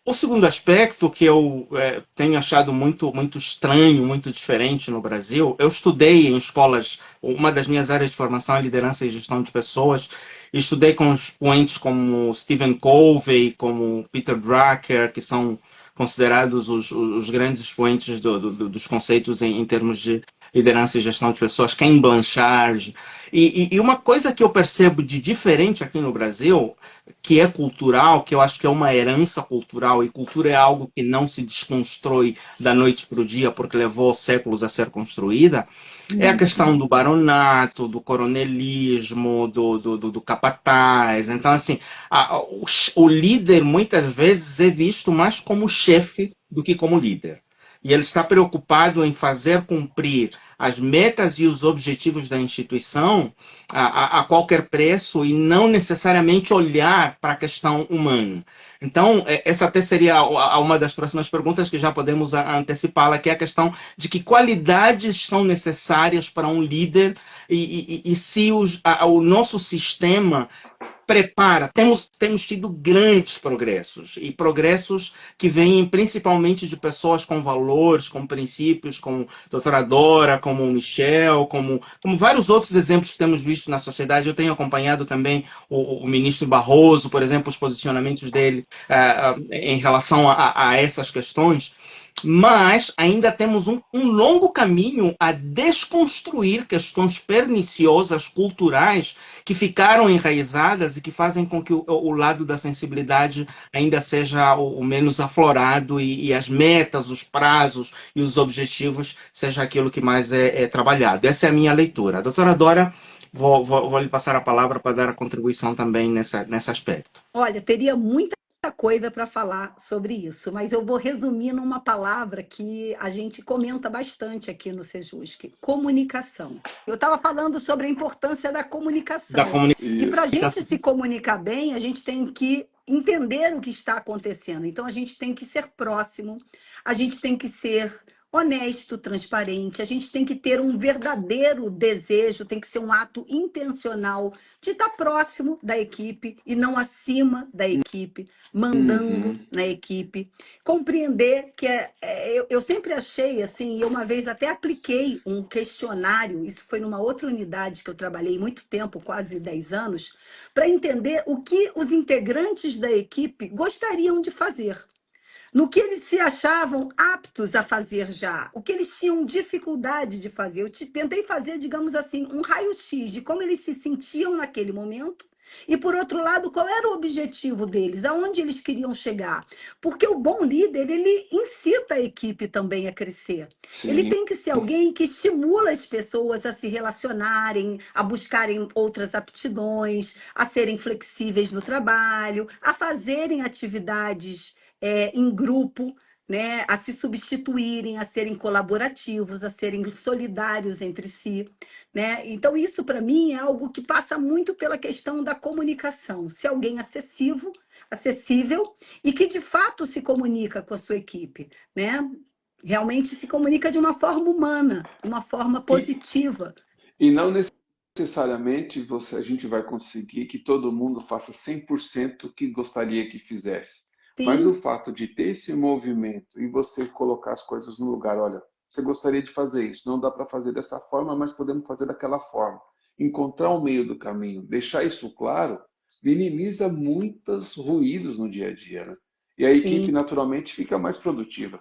Speaker 1: O segundo aspecto que eu tenho achado muito estranho, muito diferente no Brasil, eu estudei em escolas, uma das minhas áreas de formação é liderança e gestão de pessoas, estudei com expoentes como Stephen Covey, como Peter Drucker, que são considerados os grandes expoentes dos conceitos em termos de liderança e gestão de pessoas, Ken Blanchard. E uma coisa que eu percebo de diferente aqui no Brasil, que é cultural, que eu acho que é uma herança cultural, e cultura é algo que não se desconstrói da noite para o dia, porque levou séculos a ser construída, é a questão do baronato, do coronelismo, do capataz. Então, assim, o líder muitas vezes é visto mais como chefe do que como líder. E ele está preocupado em fazer cumprir as metas e os objetivos da instituição a qualquer preço e não necessariamente olhar para a questão humana. Então, essa até seria uma das próximas perguntas que já podemos antecipá-la, que é a questão de que qualidades são necessárias para um líder e se o nosso sistema prepara. Temos tido grandes progressos, e progressos que vêm principalmente de pessoas com valores, com princípios, como a doutora Dora, como o Michel, como vários outros exemplos que temos visto na sociedade. Eu tenho acompanhado também o ministro Barroso, por exemplo, os posicionamentos dele em relação a essas questões. Mas ainda temos um longo caminho a desconstruir questões perniciosas culturais que ficaram enraizadas e que fazem com que o lado da sensibilidade ainda seja o menos aflorado e as metas, os prazos e os objetivos seja aquilo que mais é trabalhado. Essa é a minha leitura. A doutora Dora, vou lhe passar a palavra para dar a contribuição também nesse aspecto.
Speaker 2: Olha, teria muita coisa para falar sobre isso, mas eu vou resumir numa palavra que a gente comenta bastante aqui no Sejusc: comunicação. Eu estava falando sobre a importância da
Speaker 1: Da
Speaker 2: comunicação. E para a
Speaker 3: Isso.
Speaker 2: gente se comunicar bem, a gente tem que entender o que está acontecendo. Então, a gente tem que ser próximo, a gente tem que ser honesto, transparente, a gente tem que ter um verdadeiro desejo, tem que ser um ato intencional de estar próximo da equipe e não acima da equipe, mandando
Speaker 3: Uhum.
Speaker 2: na equipe. Compreender que eu sempre achei assim, e uma vez até apliquei um questionário, isso foi numa outra unidade que eu trabalhei muito tempo, quase 10 anos, para entender o que os integrantes da equipe gostariam de fazer. no que eles se achavam aptos a fazer já, o que eles tinham dificuldade de fazer. Tentei fazer, digamos assim, um raio-x de como eles se sentiam naquele momento. E, por outro lado, qual era o objetivo deles? Aonde eles queriam chegar? Porque o bom líder, ele incita a equipe também a crescer. Ele
Speaker 3: Sim.
Speaker 2: tem que ser alguém que estimula as pessoas a se relacionarem, a buscarem outras aptidões, a serem flexíveis no trabalho, a fazerem atividades em grupo, né, a se substituírem, a serem colaborativos, a serem solidários entre si, né? Então, isso para mim é algo que passa muito pela questão da comunicação. Se alguém acessível e que de fato se comunica com a sua equipe, né? Realmente se comunica de uma forma humana, de uma forma
Speaker 3: E,
Speaker 2: positiva.
Speaker 3: e não necessariamente a gente vai conseguir que todo mundo faça 100% o que gostaria que fizesse. Mas o
Speaker 2: Sim,
Speaker 3: fato de ter esse movimento e você colocar as coisas no lugar, olha, você gostaria de fazer isso, não dá para fazer dessa forma, mas podemos fazer daquela forma. Encontrar o meio do caminho, deixar isso claro, minimiza muitos ruídos no dia a dia, né? E a equipe
Speaker 2: sim.
Speaker 3: naturalmente fica mais produtiva.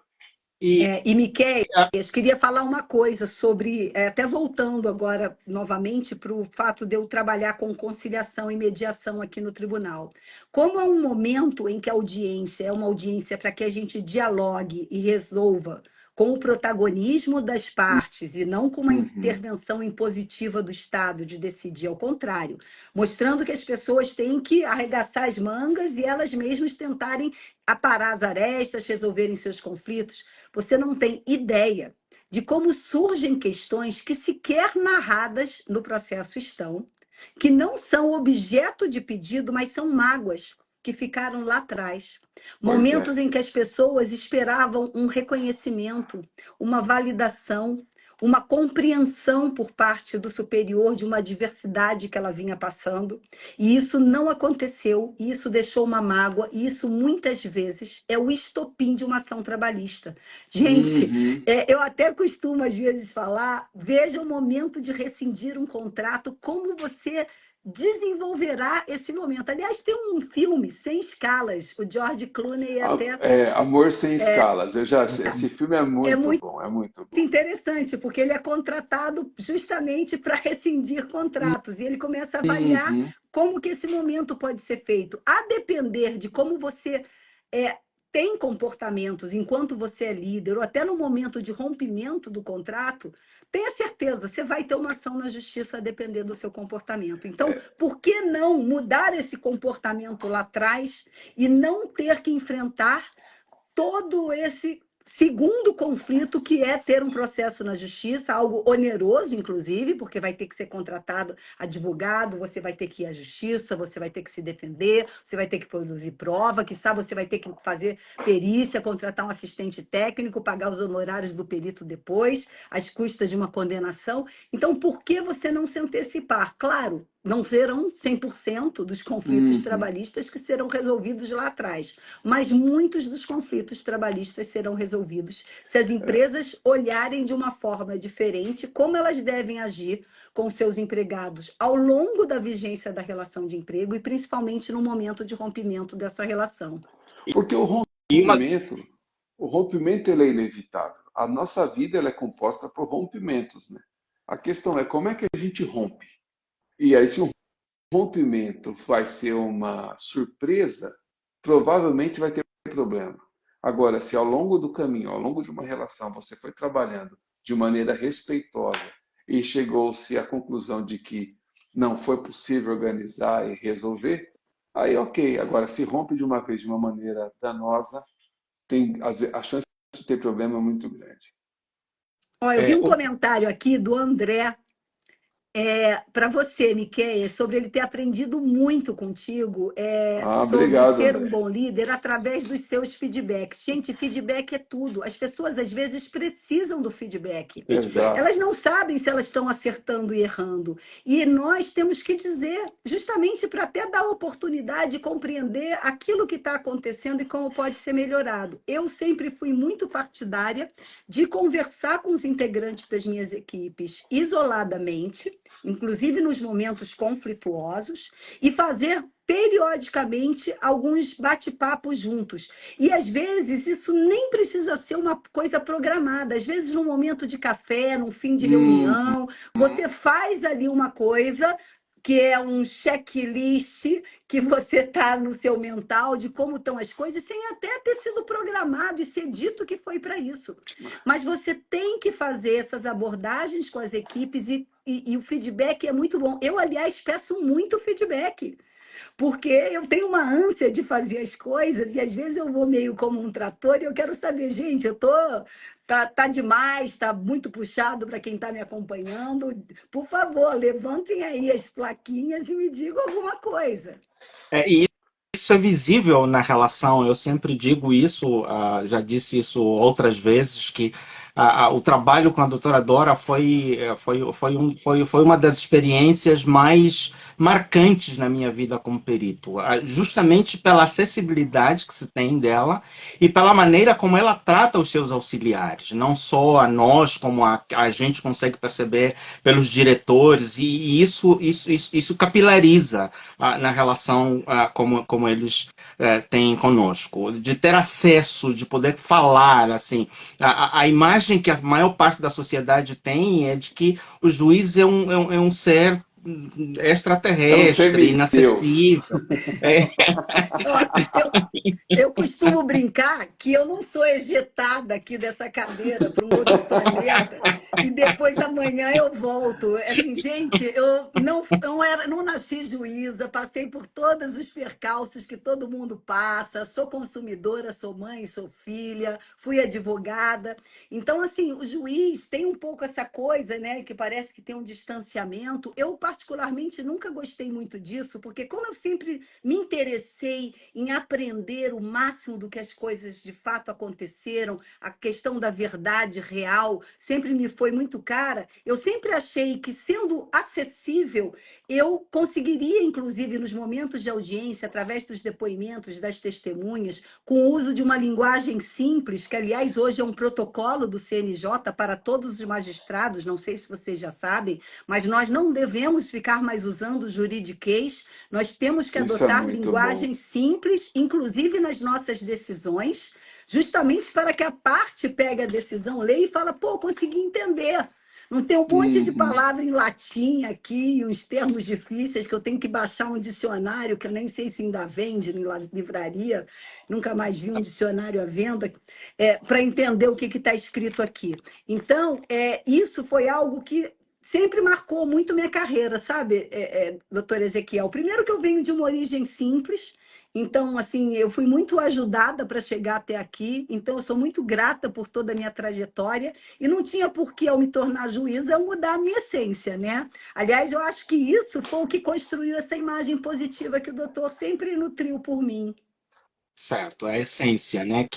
Speaker 1: E
Speaker 2: E, Miquéias, queria falar uma coisa sobre, até voltando agora novamente para o fato de eu trabalhar com conciliação e mediação aqui no tribunal. Como é um momento em que a audiência é uma audiência para que a gente dialogue e resolva com o protagonismo das partes e não com uma
Speaker 3: Uhum.
Speaker 2: intervenção impositiva do Estado de decidir, ao contrário, mostrando que as pessoas têm que arregaçar as mangas e elas mesmas tentarem aparar as arestas, resolverem seus conflitos. Você não tem ideia de como surgem questões que sequer narradas no processo estão, que não são objeto de pedido, mas são mágoas que ficaram lá atrás.
Speaker 3: Pois
Speaker 2: Momentos
Speaker 3: é.
Speaker 2: em que as pessoas esperavam um reconhecimento, uma validação, uma compreensão por parte do superior de uma diversidade que ela vinha passando. E isso não aconteceu, e isso deixou uma mágoa, e isso muitas vezes é o estopim de uma ação trabalhista. Gente,
Speaker 3: Uhum.
Speaker 2: eu até costumo às vezes falar, veja o momento de rescindir um contrato, como você desenvolverá esse momento. Aliás, tem um filme, Sem Escalas, o George Clooney até
Speaker 3: Amor Sem Escalas. Esse filme é
Speaker 2: é
Speaker 3: muito
Speaker 2: muito
Speaker 3: bom, é muito bom.
Speaker 2: interessante, porque ele é contratado justamente para rescindir contratos, e ele começa a avaliar
Speaker 3: Uhum.
Speaker 2: como que esse momento pode ser feito. A depender de como você é, tem comportamentos enquanto você é líder, ou até no momento de rompimento do contrato, tenha certeza, você vai ter uma ação na justiça a depender do seu comportamento. Então, por que não mudar esse comportamento lá atrás e não ter que enfrentar todo esse segundo conflito, que é ter um processo na justiça, algo oneroso, inclusive, porque vai ter que ser contratado advogado, você vai ter que ir à justiça, você vai ter que se defender, você vai ter que produzir prova, quiçá você vai ter que fazer perícia, contratar um assistente técnico, pagar os honorários do perito depois, às custas de uma condenação. Então, por que você não se antecipar? Claro, não serão 100% dos conflitos
Speaker 3: Uhum.
Speaker 2: trabalhistas que serão resolvidos lá atrás, mas muitos dos conflitos trabalhistas serão resolvidos se as empresas olharem de uma forma diferente como elas devem agir com seus empregados ao longo da vigência da relação de emprego e principalmente no momento de rompimento dessa relação.
Speaker 3: Porque
Speaker 1: e uma,
Speaker 3: o rompimento ele é inevitável. A nossa vida ela é composta por rompimentos, né? A questão é como é que a gente rompe. E aí, se o rompimento vai ser uma surpresa, provavelmente vai ter problema. Agora, se ao longo do caminho, ao longo de uma relação, você foi trabalhando de maneira respeitosa e chegou-se à conclusão de que não foi possível organizar e resolver, aí ok. Agora, se rompe de uma vez de uma maneira danosa, a chance de ter problema é muito grande.
Speaker 2: Ó, eu vi
Speaker 1: é,
Speaker 2: um
Speaker 1: o-
Speaker 2: comentário aqui do André para você, Miquéia, sobre ele ter aprendido muito contigo,
Speaker 3: Ah,
Speaker 2: sobre
Speaker 3: obrigado,
Speaker 2: ser um
Speaker 3: André.
Speaker 2: bom líder através dos seus feedbacks. Gente, feedback é tudo. As pessoas às vezes precisam do feedback. Elas
Speaker 3: Exato.
Speaker 2: não sabem se elas estão acertando e errando. E nós temos que dizer, justamente para até dar oportunidade de compreender aquilo que está acontecendo e como pode ser melhorado. Eu sempre fui muito partidária de conversar com os integrantes das minhas equipes isoladamente inclusive nos momentos conflituosos, e fazer periodicamente alguns bate-papos juntos. E às vezes isso nem precisa ser uma coisa programada. Às vezes, num momento de café, num fim de reunião, você faz ali uma coisa que é um checklist que você está no seu mental de como estão as coisas, sem até ter sido programado e ser dito que foi para isso. Mas você tem que fazer essas abordagens com as equipes e o feedback é muito bom. Eu, aliás, peço muito feedback, porque eu tenho uma ânsia de fazer as coisas e às vezes eu vou meio como um trator e eu quero saber, gente, tá demais, tá muito puxado para quem está me acompanhando. Por favor, levantem aí as plaquinhas e me digam alguma coisa.
Speaker 1: E isso é visível na relação, eu sempre digo isso, já disse isso outras vezes, que o trabalho com a doutora Dora foi uma das experiências mais marcantes na minha vida como perito, justamente pela acessibilidade que se tem dela e pela maneira como ela trata os seus auxiliares, não só a nós, como a gente consegue perceber pelos diretores, e isso capilariza na relação como eles têm conosco, de ter acesso, de poder falar, assim, a imagem que a maior parte da sociedade tem é de que o juiz é um ser extraterrestre, inacessível.
Speaker 2: Eu costumo brincar que eu não sou ejetada aqui dessa cadeira para um outro planeta e depois amanhã eu volto. Assim, gente, eu não nasci juíza, passei por todos os percalços que todo mundo passa, sou consumidora, sou mãe, sou filha, fui advogada. Então, assim, o juiz tem um pouco essa coisa, né, que parece que tem um distanciamento. Eu, particularmente, nunca gostei muito disso, porque como eu sempre me interessei em aprender o máximo do que as coisas de fato aconteceram, a questão da verdade real sempre me foi muito cara, eu sempre achei que, sendo acessível, eu conseguiria, inclusive, nos momentos de audiência, através dos depoimentos das testemunhas, com o uso de uma linguagem simples, que, aliás, hoje é um protocolo do CNJ para todos os magistrados, não sei se vocês já sabem, mas nós não devemos ficar mais usando juridiquês, nós temos que adotar linguagem simples, inclusive nas nossas decisões, justamente para que a parte pegue a decisão, leia e fala, pô, consegui entender. Não tem um monte de palavra em latim aqui, uns termos difíceis que eu tenho que baixar um dicionário, que eu nem sei se ainda vende na livraria, nunca mais vi um dicionário à venda, para entender o que está escrito aqui. Então, isso foi algo que sempre marcou muito minha carreira, sabe, doutor Ezequiel? Primeiro que eu venho de uma origem simples, então, assim, eu fui muito ajudada para chegar até aqui, então eu sou muito grata por toda a minha trajetória e não tinha por que, ao me tornar juíza, eu mudar a minha essência, né? Aliás, eu acho que isso foi o que construiu essa imagem positiva que o doutor sempre nutriu por mim.
Speaker 1: Certo, a essência, né?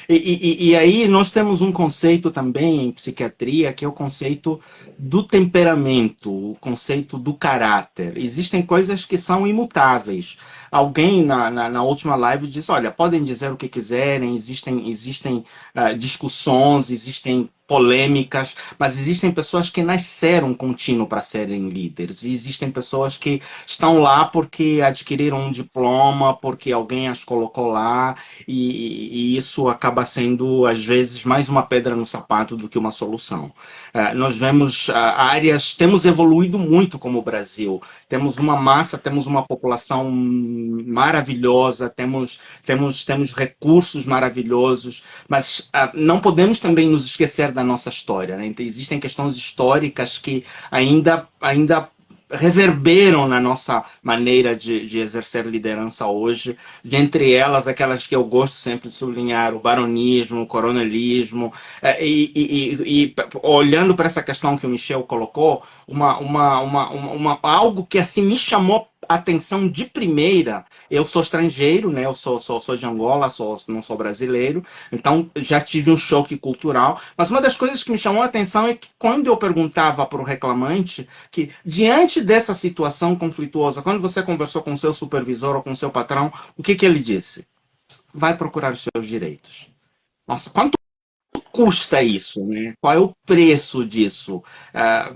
Speaker 1: E aí nós temos um conceito também em psiquiatria, que é o conceito do temperamento, o conceito do caráter. Existem coisas que são imutáveis. Alguém na última live disse, olha, podem dizer o que quiserem, existem discussões, existem polêmicas, mas existem pessoas que nasceram com tino para serem líderes, e existem pessoas que estão lá porque adquiriram um diploma, porque alguém as colocou lá, e isso acaba sendo, às vezes, mais uma pedra no sapato do que uma solução. Nós vemos áreas, temos evoluído muito como Brasil, temos uma massa, temos uma população maravilhosa, temos recursos maravilhosos, mas não podemos também nos esquecer da nossa história, né? Então, existem questões históricas que ainda reverberam na nossa maneira de exercer liderança hoje, dentre elas aquelas que eu gosto sempre de sublinhar, o baronismo, o coronelismo, e olhando para essa questão que o Michel colocou, algo que assim me chamou a atenção de primeira. Eu sou estrangeiro, né? Eu sou de Angola, não sou brasileiro, então já tive um choque cultural, mas uma das coisas que me chamou a atenção é que quando eu perguntava para o reclamante que, diante dessa situação conflituosa, quando você conversou com o seu supervisor ou com o seu patrão, o que ele disse? Vai procurar os seus direitos. Nossa, custa isso, né? Qual é o preço disso? Ah,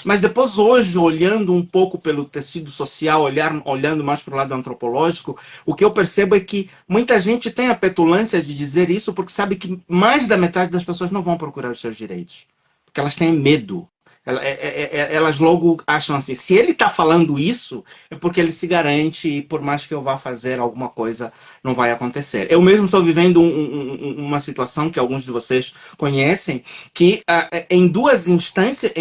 Speaker 1: mas depois, hoje, olhando um pouco pelo tecido social, olhando mais para o lado antropológico, o que eu percebo é que muita gente tem a petulância de dizer isso porque sabe que mais da metade das pessoas não vão procurar os seus direitos. Porque elas têm medo. Elas logo acham assim, se ele está falando isso, é porque ele se garante e por mais que eu vá fazer alguma coisa, não vai acontecer. Eu mesmo estou vivendo uma situação que alguns de vocês conhecem, que em duas instâncias,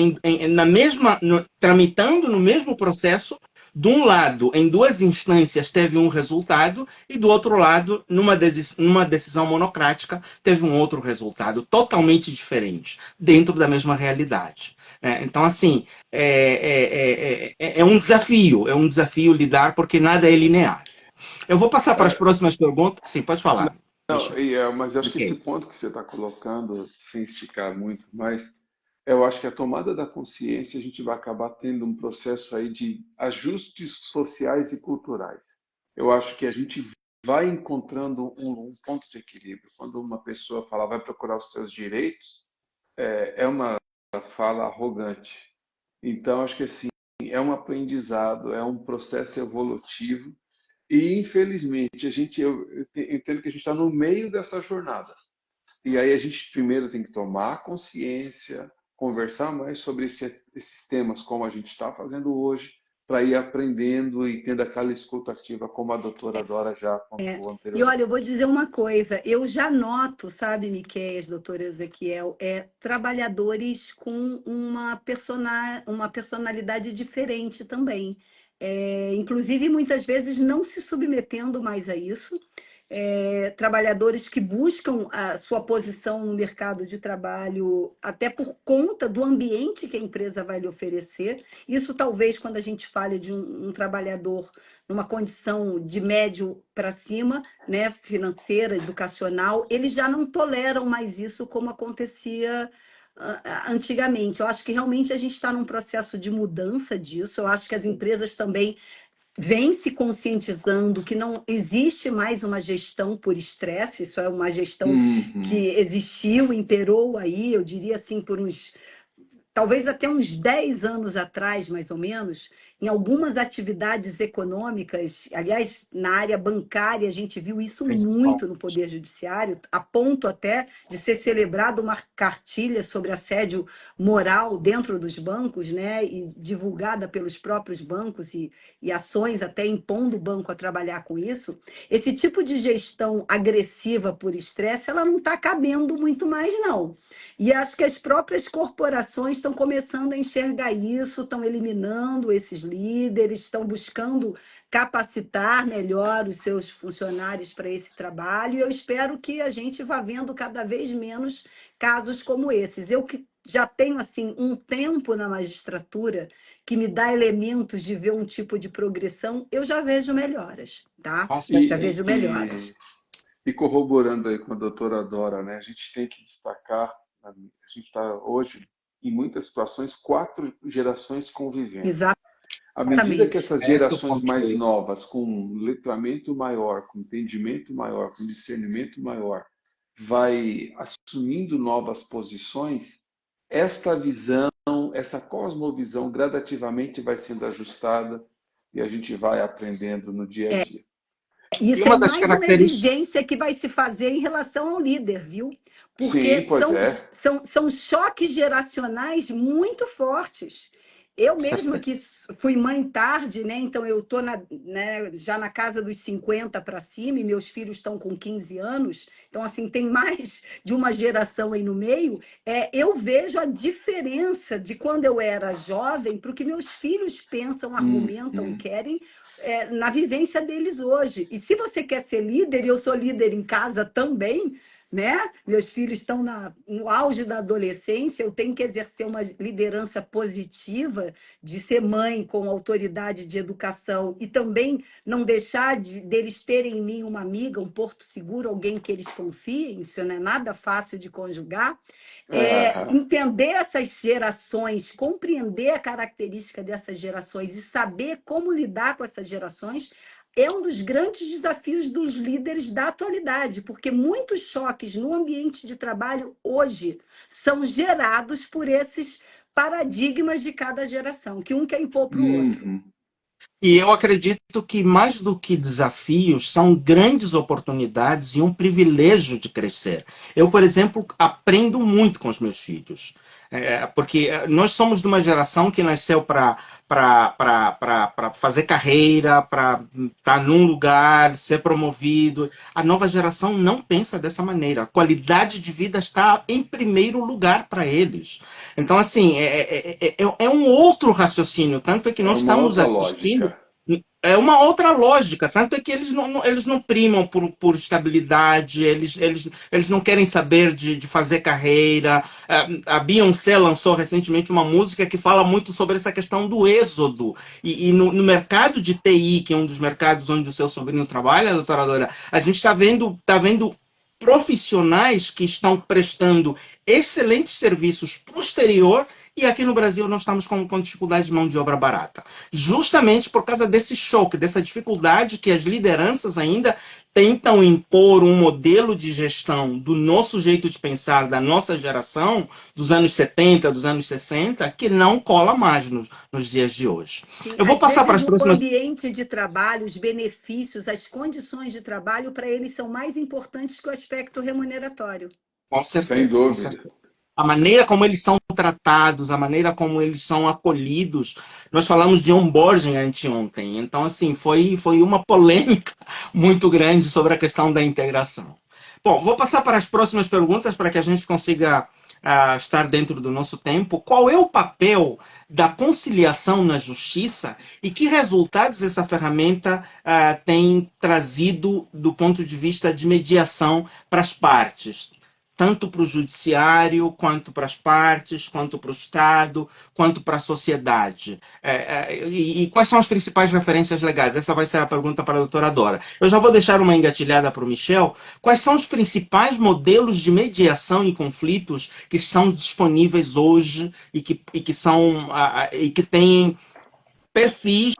Speaker 1: na mesma, tramitando no mesmo processo, de um lado, em duas instâncias, teve um resultado, e do outro lado, numa decisão monocrática, teve um outro resultado totalmente diferente, dentro da mesma realidade. Então, assim, é um desafio lidar, porque nada é linear. Eu vou passar para as
Speaker 3: É,
Speaker 1: próximas perguntas. Sim, pode falar,
Speaker 3: não,
Speaker 1: Michel.
Speaker 3: mas acho que esse
Speaker 1: Ok.
Speaker 3: ponto que você está colocando, sem esticar muito mais, eu acho que a tomada da consciência a gente vai acabar tendo um processo aí de ajustes sociais e culturais. Eu acho que a gente vai encontrando um ponto de equilíbrio. Quando uma pessoa fala, vai procurar os seus direitos, é uma fala arrogante. Então, acho que assim, é um aprendizado, é um processo evolutivo e, infelizmente, eu entendo que a gente está no meio dessa jornada. E aí a gente primeiro tem que tomar consciência, conversar mais sobre esses temas, como a gente está fazendo hoje, para ir aprendendo e tendo aquela escuta ativa, como a doutora Dora já pontuou
Speaker 2: E olha, eu
Speaker 3: anteriormente.
Speaker 2: vou dizer uma coisa, eu já noto, sabe, Miquéias, doutor Ezequiel, trabalhadores com uma personalidade diferente também. Inclusive, muitas vezes não se submetendo mais a isso. Trabalhadores que buscam a sua posição no mercado de trabalho até por conta do ambiente que a empresa vai lhe oferecer. Isso talvez quando a gente fale de um trabalhador numa condição de médio para cima, né, financeira, educacional, eles já não toleram mais isso como acontecia antigamente. Eu acho que realmente a gente está num processo de mudança disso. Eu acho que as empresas também vêm se conscientizando que não existe mais uma gestão por estresse, isso é uma gestão que
Speaker 3: Uhum.
Speaker 2: existiu, imperou aí, eu diria assim, por uns talvez até uns 10 anos atrás, mais ou menos, em algumas atividades econômicas, aliás, na área bancária, a gente viu isso
Speaker 1: Principal.
Speaker 2: muito no Poder Judiciário, a ponto até de ser celebrada uma cartilha sobre assédio moral dentro dos bancos, né, e divulgada pelos próprios bancos e ações até impondo o banco a trabalhar com isso. Esse tipo de gestão agressiva por estresse, ela não está cabendo muito mais, não. E acho que as próprias corporações estão começando a enxergar isso, estão eliminando esses líderes, estão buscando capacitar melhor os seus funcionários para esse trabalho. E eu espero que a gente vá vendo cada vez menos casos como esses. Eu que já tenho assim um tempo na magistratura que me dá elementos de ver um tipo de progressão, eu já vejo melhoras, tá?
Speaker 1: Com
Speaker 2: Já
Speaker 1: certeza.
Speaker 2: vejo melhoras.
Speaker 3: E corroborando aí com a doutora Dora, né, a gente tem que destacar, a gente está hoje, em muitas situações, quatro gerações convivendo. À medida que
Speaker 2: Exatamente.
Speaker 3: essas
Speaker 1: Esse é o
Speaker 3: gerações
Speaker 1: ponto que eu
Speaker 3: mais
Speaker 1: ia.
Speaker 3: novas, com letramento maior, com entendimento maior, com discernimento maior, vai assumindo novas posições, esta visão, essa cosmovisão gradativamente vai sendo ajustada e a gente vai aprendendo no dia a dia.
Speaker 1: E
Speaker 2: Isso é
Speaker 1: uma das
Speaker 2: mais uma
Speaker 1: características.
Speaker 2: exigência que vai se fazer em relação ao líder, viu? Porque
Speaker 3: Sim, pois é.
Speaker 2: são choques geracionais muito fortes. Eu mesma que fui mãe tarde, né? Então eu estou já na casa dos 50 para cima, e meus filhos estão com 15 anos, então assim, tem mais de uma geração aí no meio. Eu vejo a diferença de quando eu era jovem para o que meus filhos pensam, argumentam,
Speaker 3: Uhum.
Speaker 2: querem na vivência deles hoje. E se você quer ser líder, e eu sou líder em casa também, né? Meus filhos estão no auge da adolescência, eu tenho que exercer uma liderança positiva, de ser mãe com autoridade de educação e também não deixar deles terem em mim uma amiga, um porto seguro, alguém que eles confiem, isso não é nada fácil de conjugar.
Speaker 3: Aham.
Speaker 2: Entender essas gerações, compreender a característica dessas gerações e saber como lidar com essas gerações, é um dos grandes desafios dos líderes da atualidade, porque muitos choques no ambiente de trabalho hoje são gerados por esses paradigmas de cada geração, que um quer impor para o outro.
Speaker 3: Uhum.
Speaker 1: E eu acredito que, mais do que desafios, são grandes oportunidades e um privilégio de crescer. Eu, por exemplo, aprendo muito com os meus filhos. Porque nós somos de uma geração que nasceu para fazer carreira, para estar num lugar, ser promovido. A nova geração não pensa dessa maneira. A qualidade de vida está em primeiro lugar para eles. Então, assim, é um outro raciocínio. Tanto é que
Speaker 3: É
Speaker 1: nós
Speaker 3: uma
Speaker 1: estamos
Speaker 3: outra
Speaker 1: assistindo.
Speaker 3: lógica.
Speaker 1: É uma outra lógica, tanto é que eles não primam por estabilidade, eles não querem saber de fazer carreira. A Beyoncé lançou recentemente uma música que fala muito sobre essa questão do êxodo. E no mercado de TI, que é um dos mercados onde o seu sobrinho trabalha, doutora Dora, a gente está vendo profissionais que estão prestando excelentes serviços para o exterior e aqui no Brasil nós estamos com dificuldade de mão de obra barata. Justamente por causa desse choque, dessa dificuldade que as lideranças ainda tentam impor um modelo de gestão do nosso jeito de pensar, da nossa geração, dos anos 70, dos anos 60, que não cola mais nos dias de hoje.
Speaker 2: Sim,
Speaker 1: Eu vou
Speaker 2: às
Speaker 1: passar para
Speaker 2: vezes
Speaker 1: as
Speaker 2: o
Speaker 1: próximas.
Speaker 2: ambiente de trabalho, os benefícios, as condições de trabalho, para eles são mais importantes que o aspecto remuneratório.
Speaker 1: Com
Speaker 3: Sem
Speaker 1: certeza, com
Speaker 3: dúvida.
Speaker 1: certeza. A maneira como eles são tratados, a maneira como eles são acolhidos. Nós falamos de onboarding anteontem, então assim foi uma polêmica muito grande sobre a questão da integração. Bom, vou passar para as próximas perguntas para que a gente consiga estar dentro do nosso tempo. Qual é o papel da conciliação na justiça e que resultados essa ferramenta tem trazido do ponto de vista de mediação para as partes? Tanto para o judiciário, quanto para as partes, quanto para o Estado, quanto para a sociedade. E quais são as principais referências legais? Essa vai ser a pergunta para a doutora Dora. Eu já vou deixar uma engatilhada para o Michel. Quais são os principais modelos de mediação em conflitos que são disponíveis hoje e que têm perfis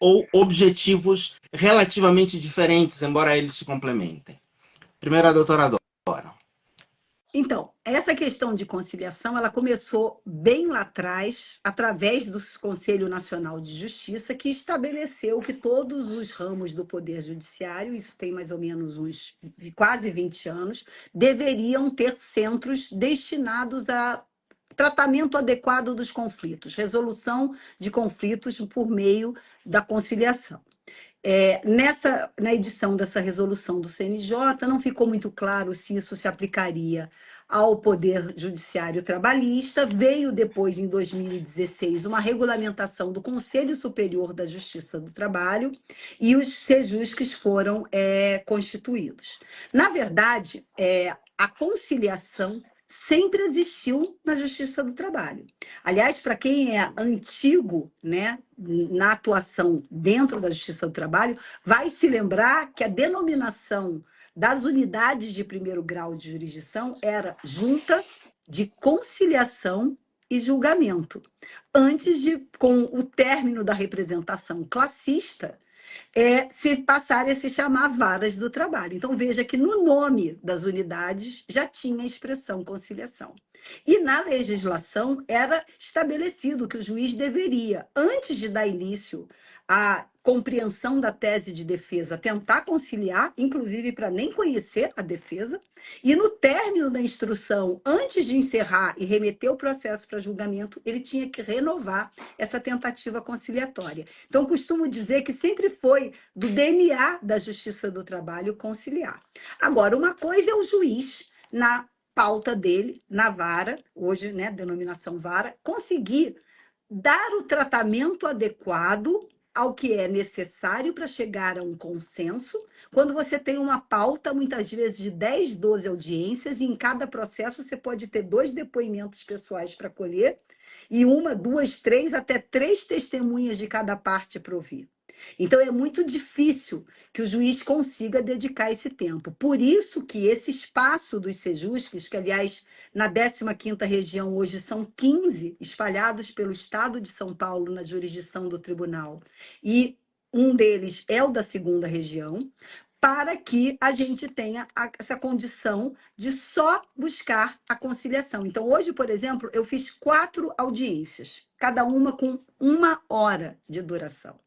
Speaker 1: ou objetivos relativamente diferentes, embora eles se complementem? Primeiro, a doutora Dora.
Speaker 2: Então, essa questão de conciliação, ela começou bem lá atrás, através do Conselho Nacional de Justiça, que estabeleceu que todos os ramos do Poder Judiciário, isso tem mais ou menos uns quase 20 anos, deveriam ter centros destinados a tratamento adequado dos conflitos, resolução de conflitos por meio da conciliação. Na edição dessa resolução do CNJ, não ficou muito claro se isso se aplicaria ao Poder Judiciário Trabalhista. Veio depois, em 2016, uma regulamentação do Conselho Superior da Justiça do Trabalho e os SEJUSCs foram constituídos. Na verdade, a conciliação sempre existiu na Justiça do Trabalho. Aliás, para quem é antigo, né, na atuação dentro da Justiça do Trabalho, vai se lembrar que a denominação das unidades de primeiro grau de jurisdição era Junta de Conciliação e Julgamento. Antes de, com o término da representação classista, se passarem a se chamar varas do trabalho. Então, veja que no nome das unidades já tinha a expressão conciliação. E na legislação era estabelecido que o juiz deveria, antes de dar início à compreensão da tese de defesa, tentar conciliar, inclusive para nem conhecer a defesa, e no término da instrução, antes de encerrar e remeter o processo para julgamento, ele tinha que renovar essa tentativa conciliatória. Então, costumo dizer que sempre foi do DNA da Justiça do Trabalho conciliar. Agora, uma coisa é o juiz, na pauta dele, na vara, hoje, né, denominação vara, conseguir dar o tratamento adequado ao que é necessário para chegar a um consenso, quando você tem uma pauta, muitas vezes, de 10, 12 audiências, e em cada processo você pode ter 2 depoimentos pessoais para colher, e 1, 2, 3, até 3 testemunhas de cada parte para ouvir. Então, é muito difícil que o juiz consiga dedicar esse tempo. Por isso que esse espaço dos SEJUSCs, que, aliás, na 15ª região hoje são 15 espalhados pelo estado de São Paulo, na jurisdição do tribunal, e um deles é o da segunda região, para que a gente tenha essa condição de só buscar a conciliação. Então, hoje, por exemplo, eu fiz 4 audiências, cada uma com 1 hora de duração.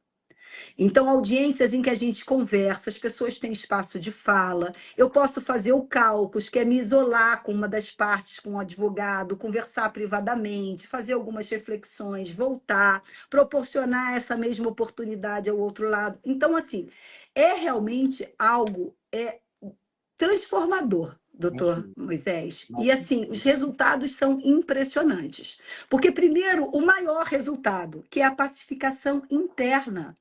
Speaker 2: Então, audiências em que a gente conversa, as pessoas têm espaço de fala, eu posso fazer o cálculo, que é me isolar com uma das partes, com o advogado, conversar privadamente, fazer algumas reflexões, voltar, proporcionar essa mesma oportunidade ao outro lado. Então, assim, é realmente algo transformador, doutor Moisés. E assim, os resultados são impressionantes. Porque, primeiro, o maior resultado, que é a pacificação interna.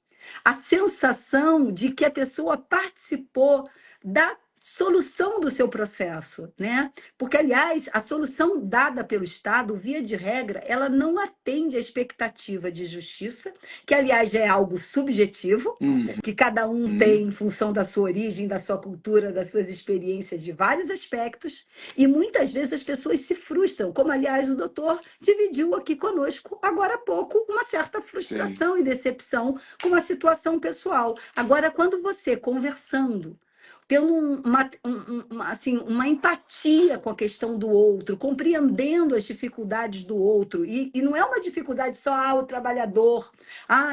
Speaker 2: A sensação de que a pessoa participou da solução do seu processo, né? Porque, aliás, a solução dada pelo Estado, via de regra, ela não atende à expectativa de justiça, que, aliás, é algo subjetivo, que cada um tem em função da sua origem, da sua cultura, das suas experiências de vários aspectos, e muitas vezes as pessoas se frustram, como, aliás, o doutor dividiu aqui conosco, agora há pouco, uma certa frustração e decepção com uma situação pessoal. Agora, quando você, conversando, tendo assim, uma empatia com a questão do outro, compreendendo as dificuldades do outro. E não é uma dificuldade só o trabalhador,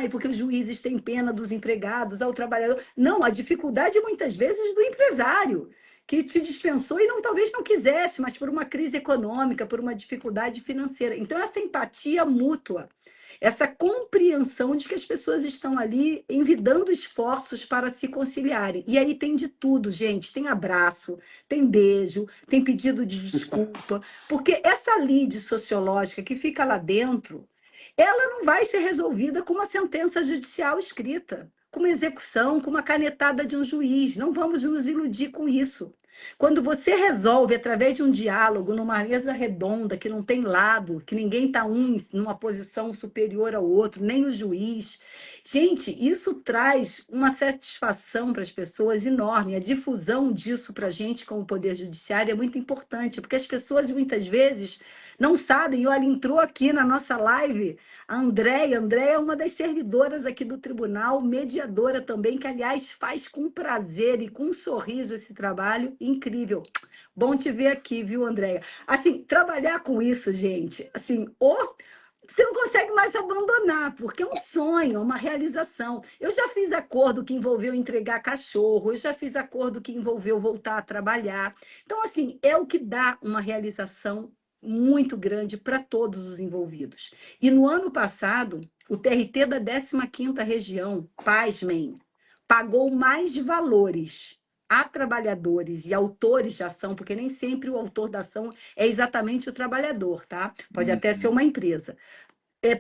Speaker 2: porque os juízes têm pena dos empregados, o trabalhador. Não, a dificuldade muitas vezes do empresário, que te dispensou e talvez não quisesse, mas por uma crise econômica, por uma dificuldade financeira. Então, essa empatia mútua, essa compreensão de que as pessoas estão ali envidando esforços para se conciliarem. E aí tem de tudo, gente. Tem abraço, tem beijo, tem pedido de desculpa, porque essa lide sociológica que fica lá dentro, ela não vai ser resolvida com uma sentença judicial escrita, com uma execução, com uma canetada de um juiz. Não vamos nos iludir com isso. Quando você resolve, através de um diálogo, numa mesa redonda, que não tem lado, que ninguém está numa posição superior ao outro, nem o juiz. Gente, isso traz uma satisfação para as pessoas enorme. A difusão disso para a gente, como Poder Judiciário, é muito importante, porque as pessoas, muitas vezes, não sabem. Olha, entrou aqui na nossa live a Andréia. Andréia é uma das servidoras aqui do tribunal, mediadora também, que, aliás, faz com prazer e com um sorriso esse trabalho incrível. Bom te ver aqui, viu, Andréia? Assim, trabalhar com isso, gente, assim, você não consegue mais abandonar, porque é um sonho, é uma realização. Eu já fiz acordo que envolveu entregar cachorro, eu já fiz acordo que envolveu voltar a trabalhar. Então, assim, é o que dá uma realização muito grande para todos os envolvidos. E no ano passado, o TRT da 15ª região, pasmem, pagou mais de valores a trabalhadores e autores de ação, porque nem sempre o autor da ação é exatamente o trabalhador, tá? Pode até ser uma empresa.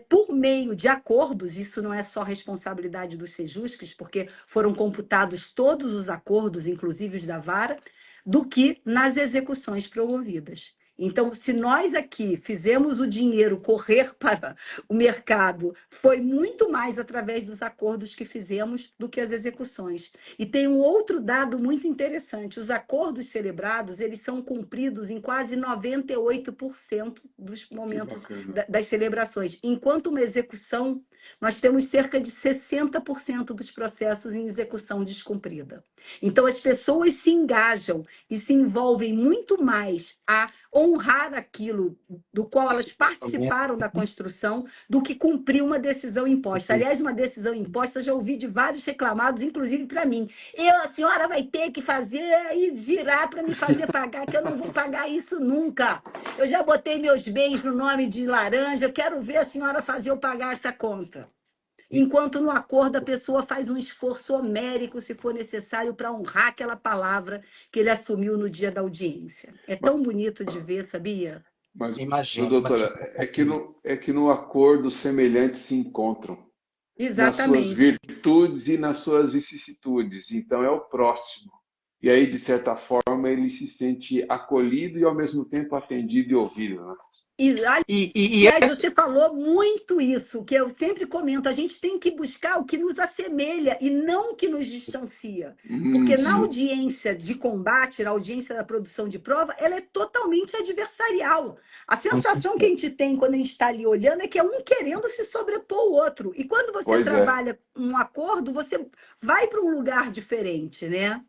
Speaker 2: Por meio de acordos, isso não é só responsabilidade dos Sejusques, porque foram computados todos os acordos, inclusive os da vara, do que nas execuções promovidas. Então, se nós aqui fizemos o dinheiro correr para o mercado, foi muito mais através dos acordos que fizemos do que as execuções. E tem um outro dado muito interessante: os acordos celebrados, eles são cumpridos em quase 98% dos momentos das celebrações, enquanto uma execução, nós temos cerca de 60% dos processos em execução descumprida. Então, as pessoas se engajam e se envolvem muito mais a honrar aquilo do qual elas participaram da construção do que cumprir uma decisão imposta. Aliás, uma decisão imposta, já ouvi de vários reclamados, inclusive para mim. A senhora vai ter que fazer e girar para me fazer pagar, que eu não vou pagar isso nunca. Eu já botei meus bens no nome de laranja, eu quero ver a senhora fazer eu pagar essa conta. Enquanto no acordo a pessoa faz um esforço homérico, se for necessário, para honrar aquela palavra que ele assumiu no dia da audiência. É tão bonito de ver, sabia?
Speaker 3: Mas,
Speaker 1: Imagino,
Speaker 3: doutora, é que no acordo semelhantes se encontram nas suas
Speaker 2: Exatamente.
Speaker 3: virtudes e nas suas vicissitudes. Então é o próximo. E aí, de certa forma, ele se sente acolhido e ao mesmo tempo atendido e ouvido, né?
Speaker 2: Aliás, você falou muito isso, que eu sempre comento, a gente tem que buscar o que nos assemelha e não o que nos distancia. Porque na audiência de combate, na audiência da produção de prova, ela é totalmente adversarial. A sensação que a gente tem quando a gente está ali olhando é que é um querendo se sobrepor ao outro. E quando você trabalha um acordo, você vai para um lugar diferente, né?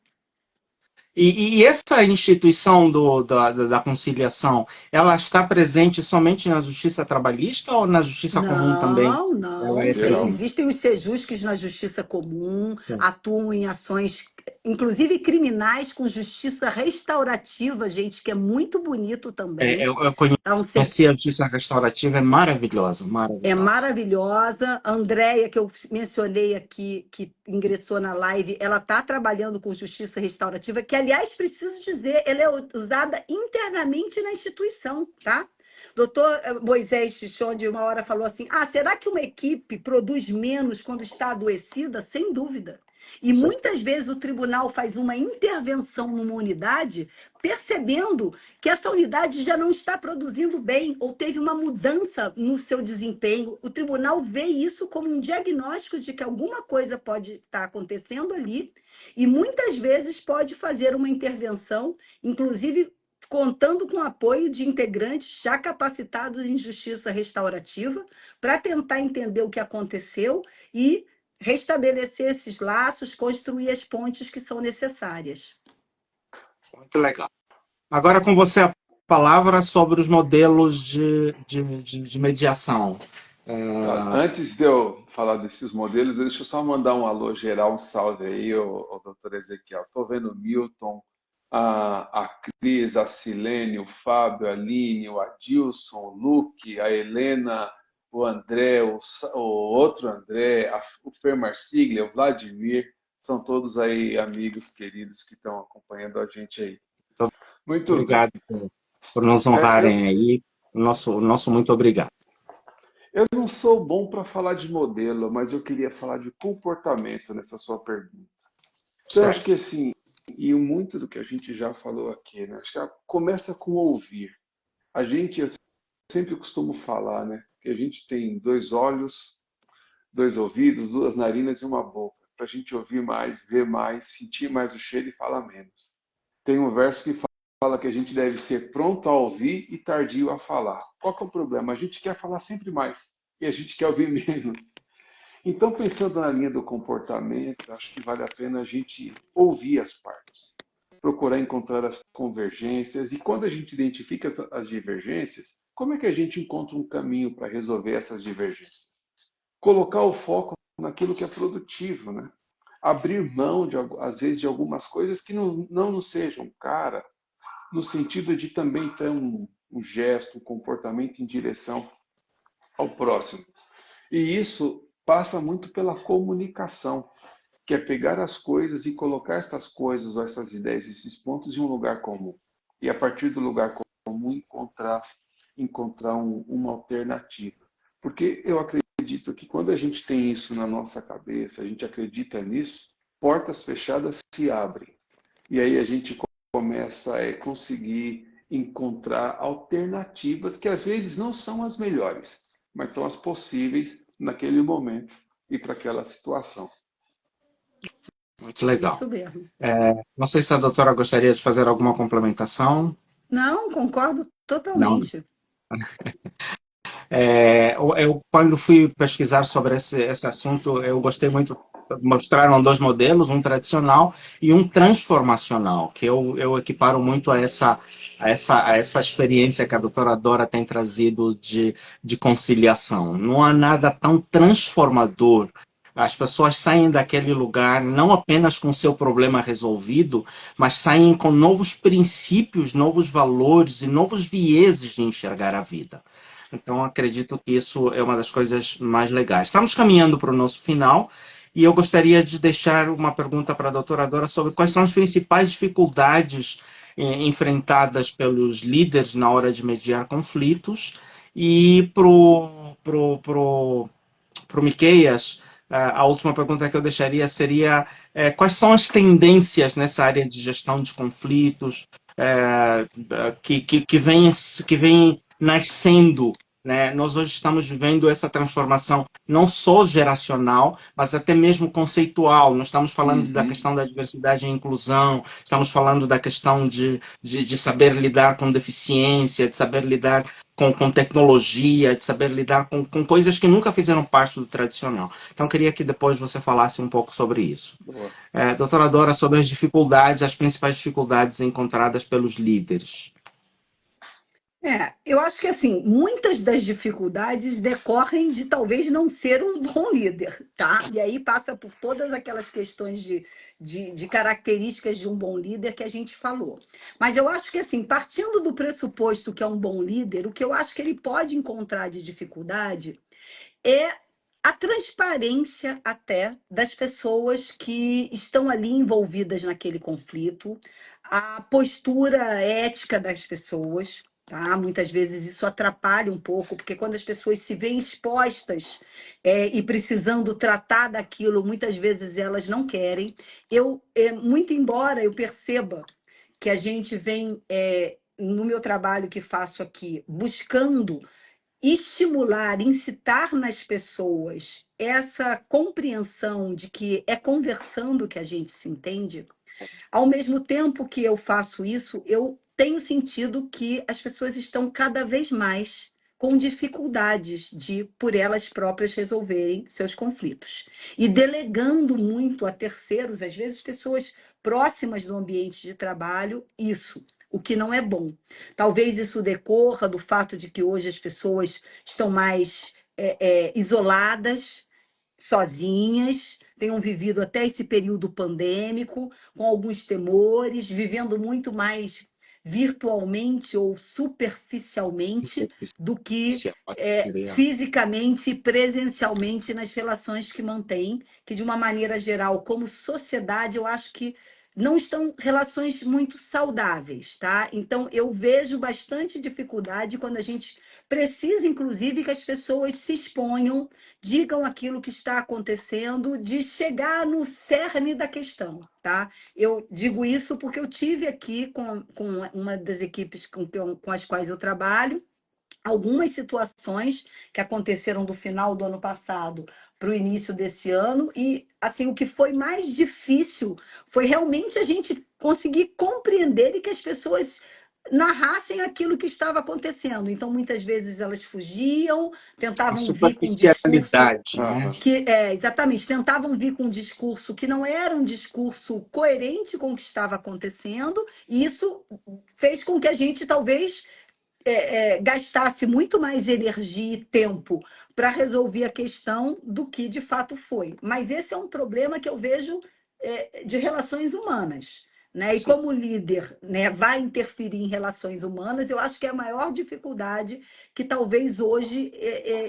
Speaker 1: E essa instituição da conciliação, ela está presente somente na justiça trabalhista ou na justiça comum também?
Speaker 2: Não. Existem os sejusques na justiça comum, atuam em ações, inclusive criminais, com justiça restaurativa, gente, que é muito bonito também.
Speaker 1: Eu conheci a justiça restaurativa, é maravilhosa.
Speaker 2: É maravilhosa. A Andréia, que eu mencionei aqui, que ingressou na live, ela está trabalhando com justiça restaurativa, que, aliás, preciso dizer, ela é usada internamente na instituição, tá? Doutor Moisés Chichon, uma hora, falou assim, será que uma equipe produz menos quando está adoecida? Sem dúvida. E muitas vezes o tribunal faz uma intervenção numa unidade, percebendo que essa unidade já não está produzindo bem ou teve uma mudança no seu desempenho. O tribunal vê isso como um diagnóstico de que alguma coisa pode estar acontecendo ali e muitas vezes pode fazer uma intervenção, inclusive contando com o apoio de integrantes já capacitados em justiça restaurativa, para tentar entender o que aconteceu e restabelecer esses laços, construir as pontes que são necessárias.
Speaker 1: Muito legal. Agora com você a palavra sobre os modelos de mediação.
Speaker 3: Antes de eu falar desses modelos, deixa eu só mandar um alô geral, um salve aí, o doutor Ezequiel. Estou vendo o Milton, a Cris, a Silene, o Fábio, a Aline, o Adilson, o Luque, a Helena, o André, o outro André, o Fer Marsiglia, o Vladimir, são todos aí amigos queridos que estão acompanhando a gente aí.
Speaker 1: Muito obrigado por nos honrarem aí. Nosso muito obrigado.
Speaker 3: Eu não sou bom para falar de modelo, mas eu queria falar de comportamento nessa sua pergunta. Então, acho que assim, e muito do que a gente já falou aqui, né? Acho que começa com ouvir. Eu sempre costumo falar, né? Que a gente tem 2 olhos, 2 ouvidos, 2 narinas e uma boca, para a gente ouvir mais, ver mais, sentir mais o cheiro e falar menos. Tem um verso que fala que a gente deve ser pronto a ouvir e tardio a falar. Qual que é o problema? A gente quer falar sempre mais e a gente quer ouvir menos. Então, pensando na linha do comportamento, acho que vale a pena a gente ouvir as partes, procurar encontrar as convergências e quando a gente identifica as divergências, como é que a gente encontra um caminho para resolver essas divergências? Colocar o foco naquilo que é produtivo, né? Abrir mão, às vezes, de algumas coisas que não nos sejam cara, no sentido de também ter um gesto, um comportamento em direção ao próximo. E isso passa muito pela comunicação, que é pegar as coisas e colocar essas coisas, ou essas ideias, esses pontos em um lugar comum. E a partir do lugar comum encontrar uma alternativa. Porque eu acredito que quando a gente tem isso na nossa cabeça, a gente acredita nisso, portas fechadas se abrem. E aí a gente começa a conseguir encontrar alternativas que às vezes não são as melhores, mas são as possíveis naquele momento e para aquela situação.
Speaker 1: Muito legal.
Speaker 2: Isso mesmo.
Speaker 1: Não sei se a doutora gostaria de fazer alguma complementação.
Speaker 2: Não, concordo totalmente.
Speaker 1: Não. Eu, quando fui pesquisar sobre esse assunto, eu gostei muito. Mostraram 2 modelos, um tradicional e um transformacional, que eu equiparo muito a essa experiência que a doutora Dora tem trazido de conciliação. Não há nada tão transformador. As pessoas saem daquele lugar não apenas com seu problema resolvido, mas saem com novos princípios, novos valores e novos vieses de enxergar a vida. Então, acredito que isso é uma das coisas mais legais. Estamos caminhando para o nosso final e eu gostaria de deixar uma pergunta para a doutora Dora sobre quais são as principais dificuldades enfrentadas pelos líderes na hora de mediar conflitos e pro Miqueias, a última pergunta que eu deixaria seria quais são as tendências nessa área de gestão de conflitos que vem nascendo, né? Nós hoje estamos vivendo essa transformação não só geracional, mas até mesmo conceitual. Nós estamos falando da questão da diversidade e inclusão, estamos falando da questão de saber lidar com deficiência, de saber lidar com tecnologia, de saber lidar com coisas que nunca fizeram parte do tradicional. Então, queria que depois você falasse um pouco sobre isso. Doutora Dora, sobre as dificuldades, as principais dificuldades encontradas pelos líderes.
Speaker 2: Eu acho que assim, muitas das dificuldades decorrem de talvez não ser um bom líder, tá? E aí passa por todas aquelas questões de características de um bom líder que a gente falou. Mas eu acho que assim, partindo do pressuposto que é um bom líder, o que eu acho que ele pode encontrar de dificuldade é a transparência até das pessoas que estão ali envolvidas naquele conflito, a postura ética das pessoas, tá? Muitas vezes isso atrapalha um pouco, porque quando as pessoas se veem expostas e precisando tratar daquilo, muitas vezes elas não querem. Muito embora eu perceba que a gente vem, no meu trabalho que faço aqui, buscando estimular, incitar nas pessoas essa compreensão de que é conversando que a gente se entende, ao mesmo tempo que eu faço isso, eu tenho sentido que as pessoas estão cada vez mais com dificuldades de, por elas próprias, resolverem seus conflitos. E delegando muito a terceiros, às vezes pessoas próximas do ambiente de trabalho, isso, o que não é bom. Talvez isso decorra do fato de que hoje as pessoas estão mais isoladas, sozinhas, tenham vivido até esse período pandêmico, com alguns temores, vivendo muito mais virtualmente ou superficialmente do que fisicamente e presencialmente nas relações que mantêm, que de uma maneira geral, como sociedade, eu acho que não estão relações muito saudáveis, tá? Então, eu vejo bastante dificuldade quando a gente precisa, inclusive, que as pessoas se exponham, digam aquilo que está acontecendo, de chegar no cerne da questão, tá? Eu digo isso porque eu tive aqui com uma das equipes com as quais eu trabalho, algumas situações que aconteceram do final do ano passado para o início desse ano, e assim, o que foi mais difícil foi realmente a gente conseguir compreender e que as pessoas narrassem aquilo que estava acontecendo. Então, muitas vezes elas fugiam,
Speaker 1: A
Speaker 2: tentavam vir com um discurso
Speaker 1: superficialidade, né?
Speaker 2: que, exatamente, tentavam vir com um discurso que não era um discurso coerente com o que estava acontecendo, e isso fez com que a gente talvez gastasse muito mais energia e tempo para resolver a questão do que de fato foi. Mas esse é um problema que eu vejo de relações humanas. Né? E como líder, né, vai interferir em relações humanas, eu acho que é a maior dificuldade que talvez hoje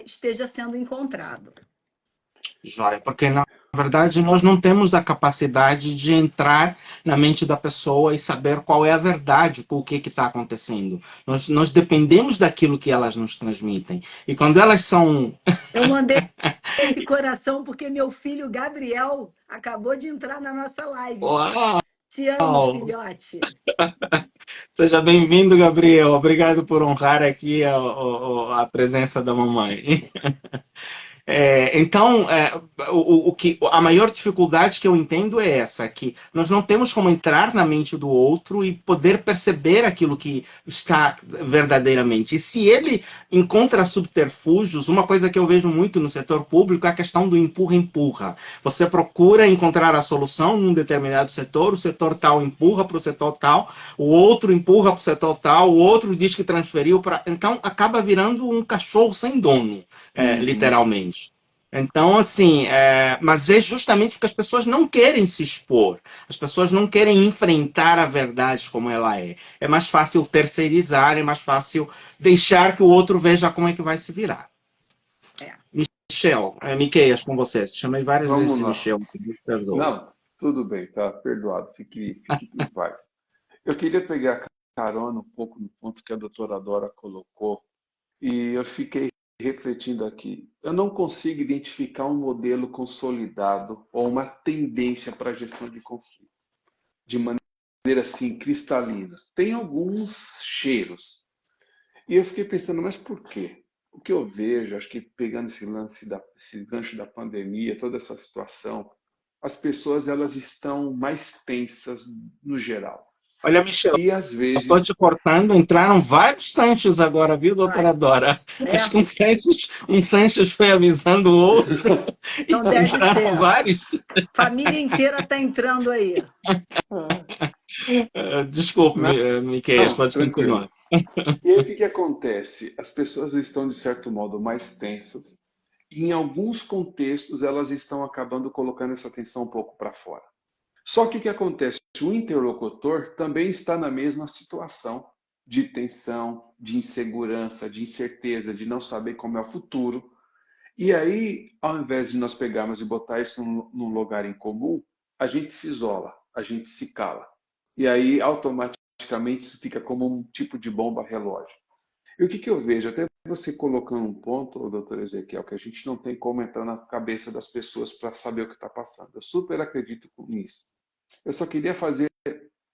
Speaker 2: esteja sendo encontrado.
Speaker 1: Joia, porque na verdade nós não temos a capacidade de entrar na mente da pessoa e saber qual é a verdade, o que está acontecendo. Nós dependemos daquilo que elas nos transmitem. E quando elas são.
Speaker 2: Eu mandei esse coração porque meu filho Gabriel acabou de entrar na nossa live.
Speaker 1: Uau!
Speaker 2: Te amo, filhote.
Speaker 1: Seja bem-vindo, Gabriel. Obrigado por honrar aqui a presença da mamãe. Então, a maior dificuldade que eu entendo é essa, que nós não temos como entrar na mente do outro e poder perceber aquilo que está verdadeiramente. E se ele encontra subterfúgios, uma coisa que eu vejo muito no setor público é a questão do empurra-empurra. Você procura encontrar a solução num determinado setor, o setor tal empurra para o setor tal, o outro empurra para o setor tal, o outro diz que transferiu para... Então, acaba virando um cachorro sem dono, literalmente. Então, assim, mas é justamente porque as pessoas não querem se expor, as pessoas não querem enfrentar a verdade como ela é. É mais fácil terceirizar, é mais fácil deixar que o outro veja como é que vai se virar. Michel, Miqueias, com você. Te chamei várias vezes de Michel, me perdoa.
Speaker 3: Não, tudo bem, tá perdoado, fique em paz. Eu queria pegar carona um pouco no ponto que a doutora Dora colocou, e eu fiquei refletindo aqui. Eu não consigo identificar um modelo consolidado ou uma tendência para a gestão de conflito, de maneira assim cristalina. Tem alguns cheiros. E eu fiquei pensando, mas por quê? O que eu vejo, acho que pegando esse gancho da pandemia, toda essa situação, as pessoas elas estão mais tensas no geral.
Speaker 1: Olha, Michel,
Speaker 3: E às
Speaker 1: estou te
Speaker 3: vezes,
Speaker 1: cortando, entraram vários Sanches agora, viu, doutora
Speaker 2: Vai.
Speaker 1: Dora? Acho
Speaker 2: É,
Speaker 1: que um Sanches foi avisando o outro e
Speaker 2: então deve
Speaker 1: entraram
Speaker 2: ser.
Speaker 1: vários.
Speaker 2: Família inteira está entrando aí.
Speaker 1: Desculpe, Miqueias,
Speaker 3: não,
Speaker 1: pode
Speaker 3: tranquilo.
Speaker 1: continuar.
Speaker 3: E aí o que que acontece? As pessoas estão de certo modo mais tensas e em alguns contextos elas estão acabando colocando essa tensão um pouco para fora. Só que o que acontece? O interlocutor também está na mesma situação de tensão, de insegurança, de incerteza, de não saber como é o futuro. E aí, ao invés de nós pegarmos e botar isso num lugar em comum, a gente se isola, a gente se cala. E aí, automaticamente, isso fica como um tipo de bomba relógio. E o que que eu vejo? Até você colocando um ponto, doutor Ezequiel, que a gente não tem como entrar na cabeça das pessoas para saber o que está passando. Eu super acredito nisso. Eu só queria fazer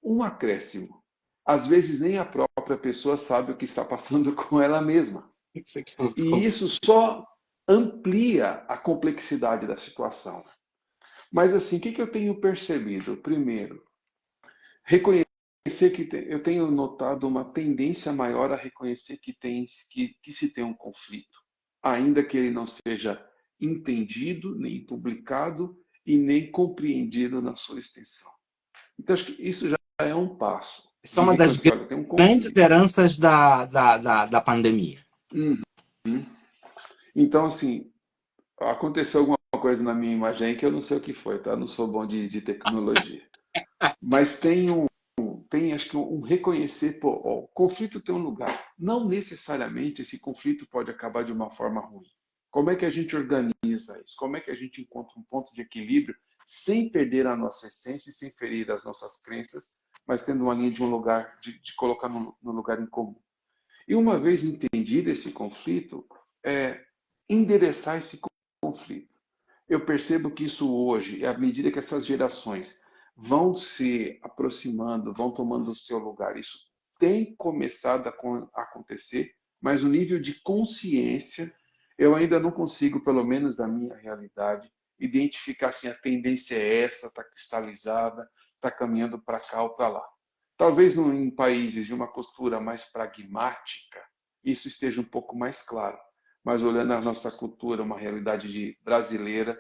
Speaker 3: um acréscimo. Às vezes nem a própria pessoa sabe o que está passando com ela mesma.
Speaker 1: Isso aqui é muito
Speaker 3: E
Speaker 1: bom.
Speaker 3: isso só amplia a complexidade da situação. Mas assim, o que que eu tenho percebido? Primeiro, reconhecer eu tenho notado uma tendência maior a reconhecer que se tem um conflito, ainda que ele não seja entendido, nem publicado e nem compreendido na sua extensão. Então, acho que isso já é um passo
Speaker 1: Isso é
Speaker 3: de
Speaker 1: uma das
Speaker 3: reconhecer, olha, tem um
Speaker 1: grandes
Speaker 3: conflito.
Speaker 1: heranças da pandemia.
Speaker 3: Uhum. Então, assim, aconteceu alguma coisa na minha imagem que eu não sei o que foi, tá? Não sou bom de tecnologia. Mas tem acho que um reconhecer, pô, ó, o conflito tem um lugar. Não necessariamente esse conflito pode acabar de uma forma ruim. Como é que a gente organiza isso? Como é que a gente encontra um ponto de equilíbrio sem perder a nossa essência e sem ferir as nossas crenças, mas tendo uma linha de um lugar, de colocar no lugar em comum. E uma vez entendido esse conflito, é endereçar esse conflito. Eu percebo que isso hoje, à medida que essas gerações vão se aproximando, vão tomando o seu lugar, isso tem começado a acontecer, mas o nível de consciência eu ainda não consigo, pelo menos na minha realidade, identificar assim, a tendência é essa, está cristalizada, está caminhando para cá ou para lá. Talvez em países de uma cultura mais pragmática, isso esteja um pouco mais claro. Mas olhando a nossa cultura, uma realidade brasileira,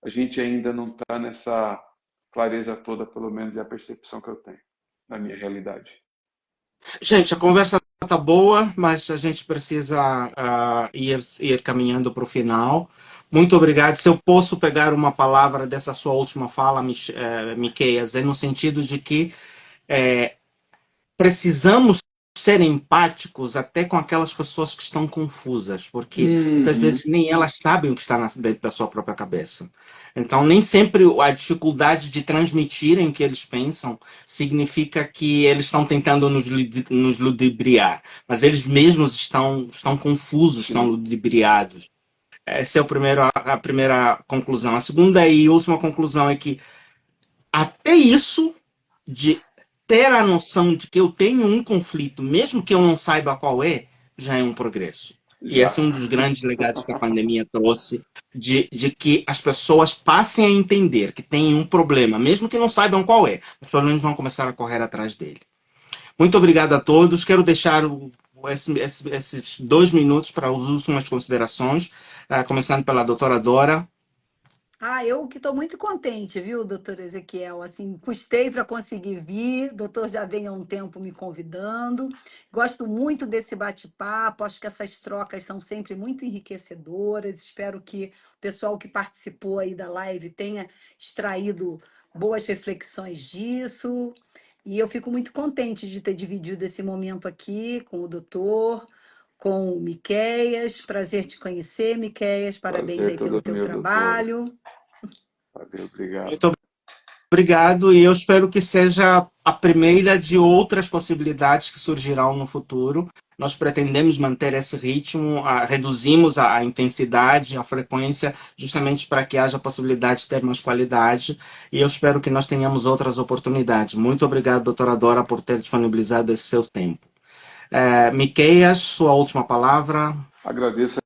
Speaker 3: a gente ainda não está nessa clareza toda, pelo menos é a percepção que eu tenho na minha realidade.
Speaker 1: Gente, a conversa tá boa, mas a gente precisa ir caminhando para o final. Muito obrigado. Se eu posso pegar uma palavra dessa sua última fala, Miqueias, é no sentido de que precisamos ser empáticos até com aquelas pessoas que estão confusas, porque muitas
Speaker 3: Uhum,
Speaker 1: vezes nem elas sabem o que está dentro da sua própria cabeça. Então, nem sempre a dificuldade de transmitirem o que eles pensam significa que eles estão tentando nos ludibriar, mas eles mesmos estão confusos, estão
Speaker 3: sim,
Speaker 1: ludibriados. Essa é a primeira conclusão. A segunda e última conclusão é que até isso de ter a noção de que eu tenho um conflito, mesmo que eu não saiba qual é, já é um progresso. E esse é
Speaker 3: já.
Speaker 1: um dos grandes legados que a pandemia trouxe, de que as pessoas passem a entender que tem um problema, mesmo que não saibam qual é, mas pelo menos vão começar a correr atrás dele. Muito obrigado a todos. Quero deixar esses 2 minutos para as últimas considerações, começando pela doutora Dora.
Speaker 2: Ah, eu que estou muito contente, viu, doutor Ezequiel? Assim, custei para conseguir vir, o doutor já vem há um tempo me convidando. Gosto muito desse bate-papo, acho que essas trocas são sempre muito enriquecedoras. Espero que o pessoal que participou aí da live tenha extraído boas reflexões disso. E eu fico muito contente de ter dividido esse momento aqui com o doutor, com o Miqueias. Prazer te conhecer, Miqueias. Parabéns
Speaker 3: Prazer
Speaker 2: aí pelo
Speaker 3: todo
Speaker 2: teu
Speaker 3: meu, doutora.
Speaker 2: trabalho.
Speaker 3: Valeu, obrigado.
Speaker 1: Muito obrigado e eu espero que seja a primeira de outras possibilidades que surgirão no futuro. Nós pretendemos manter esse ritmo, reduzimos a intensidade, a frequência, justamente para que haja a possibilidade de ter mais qualidade. E eu espero que nós tenhamos outras oportunidades. Muito obrigado, doutora Dora, por ter disponibilizado esse seu tempo. Miqueias, sua última palavra.
Speaker 3: Agradeço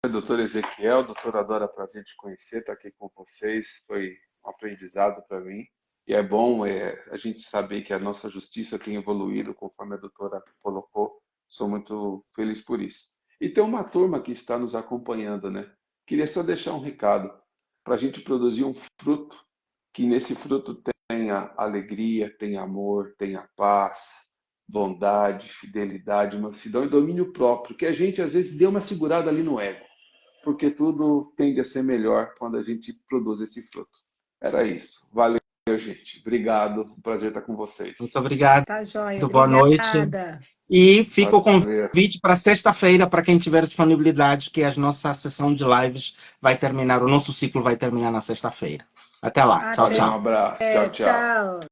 Speaker 3: ao doutor Ezequiel, doutora Dora, prazer te conhecer, estar aqui com vocês, foi um aprendizado para mim. E é bom a gente saber que a nossa justiça tem evoluído, conforme a doutora colocou. Sou muito feliz por isso. E tem uma turma que está nos acompanhando, né? Queria só deixar um recado para a gente produzir um fruto, que nesse fruto tenha alegria, tenha amor, tenha paz, bondade, fidelidade, mansidão e domínio próprio, que a gente às vezes dê uma segurada ali no ego, porque tudo tende a ser melhor quando a gente produz esse fruto. Era isso. Valeu, gente. Obrigado. Um prazer estar com vocês.
Speaker 1: Muito obrigado.
Speaker 2: Tá joia,
Speaker 1: Boa noite.
Speaker 2: obrigada.
Speaker 1: E fica o
Speaker 3: Valeu.
Speaker 1: convite para sexta-feira, para quem tiver disponibilidade, que a nossa sessão de lives vai terminar, o nosso ciclo vai terminar na sexta-feira. Até lá. Tchau,
Speaker 2: Até.
Speaker 1: tchau.
Speaker 3: Um abraço. Tchau, tchau.
Speaker 2: Tchau.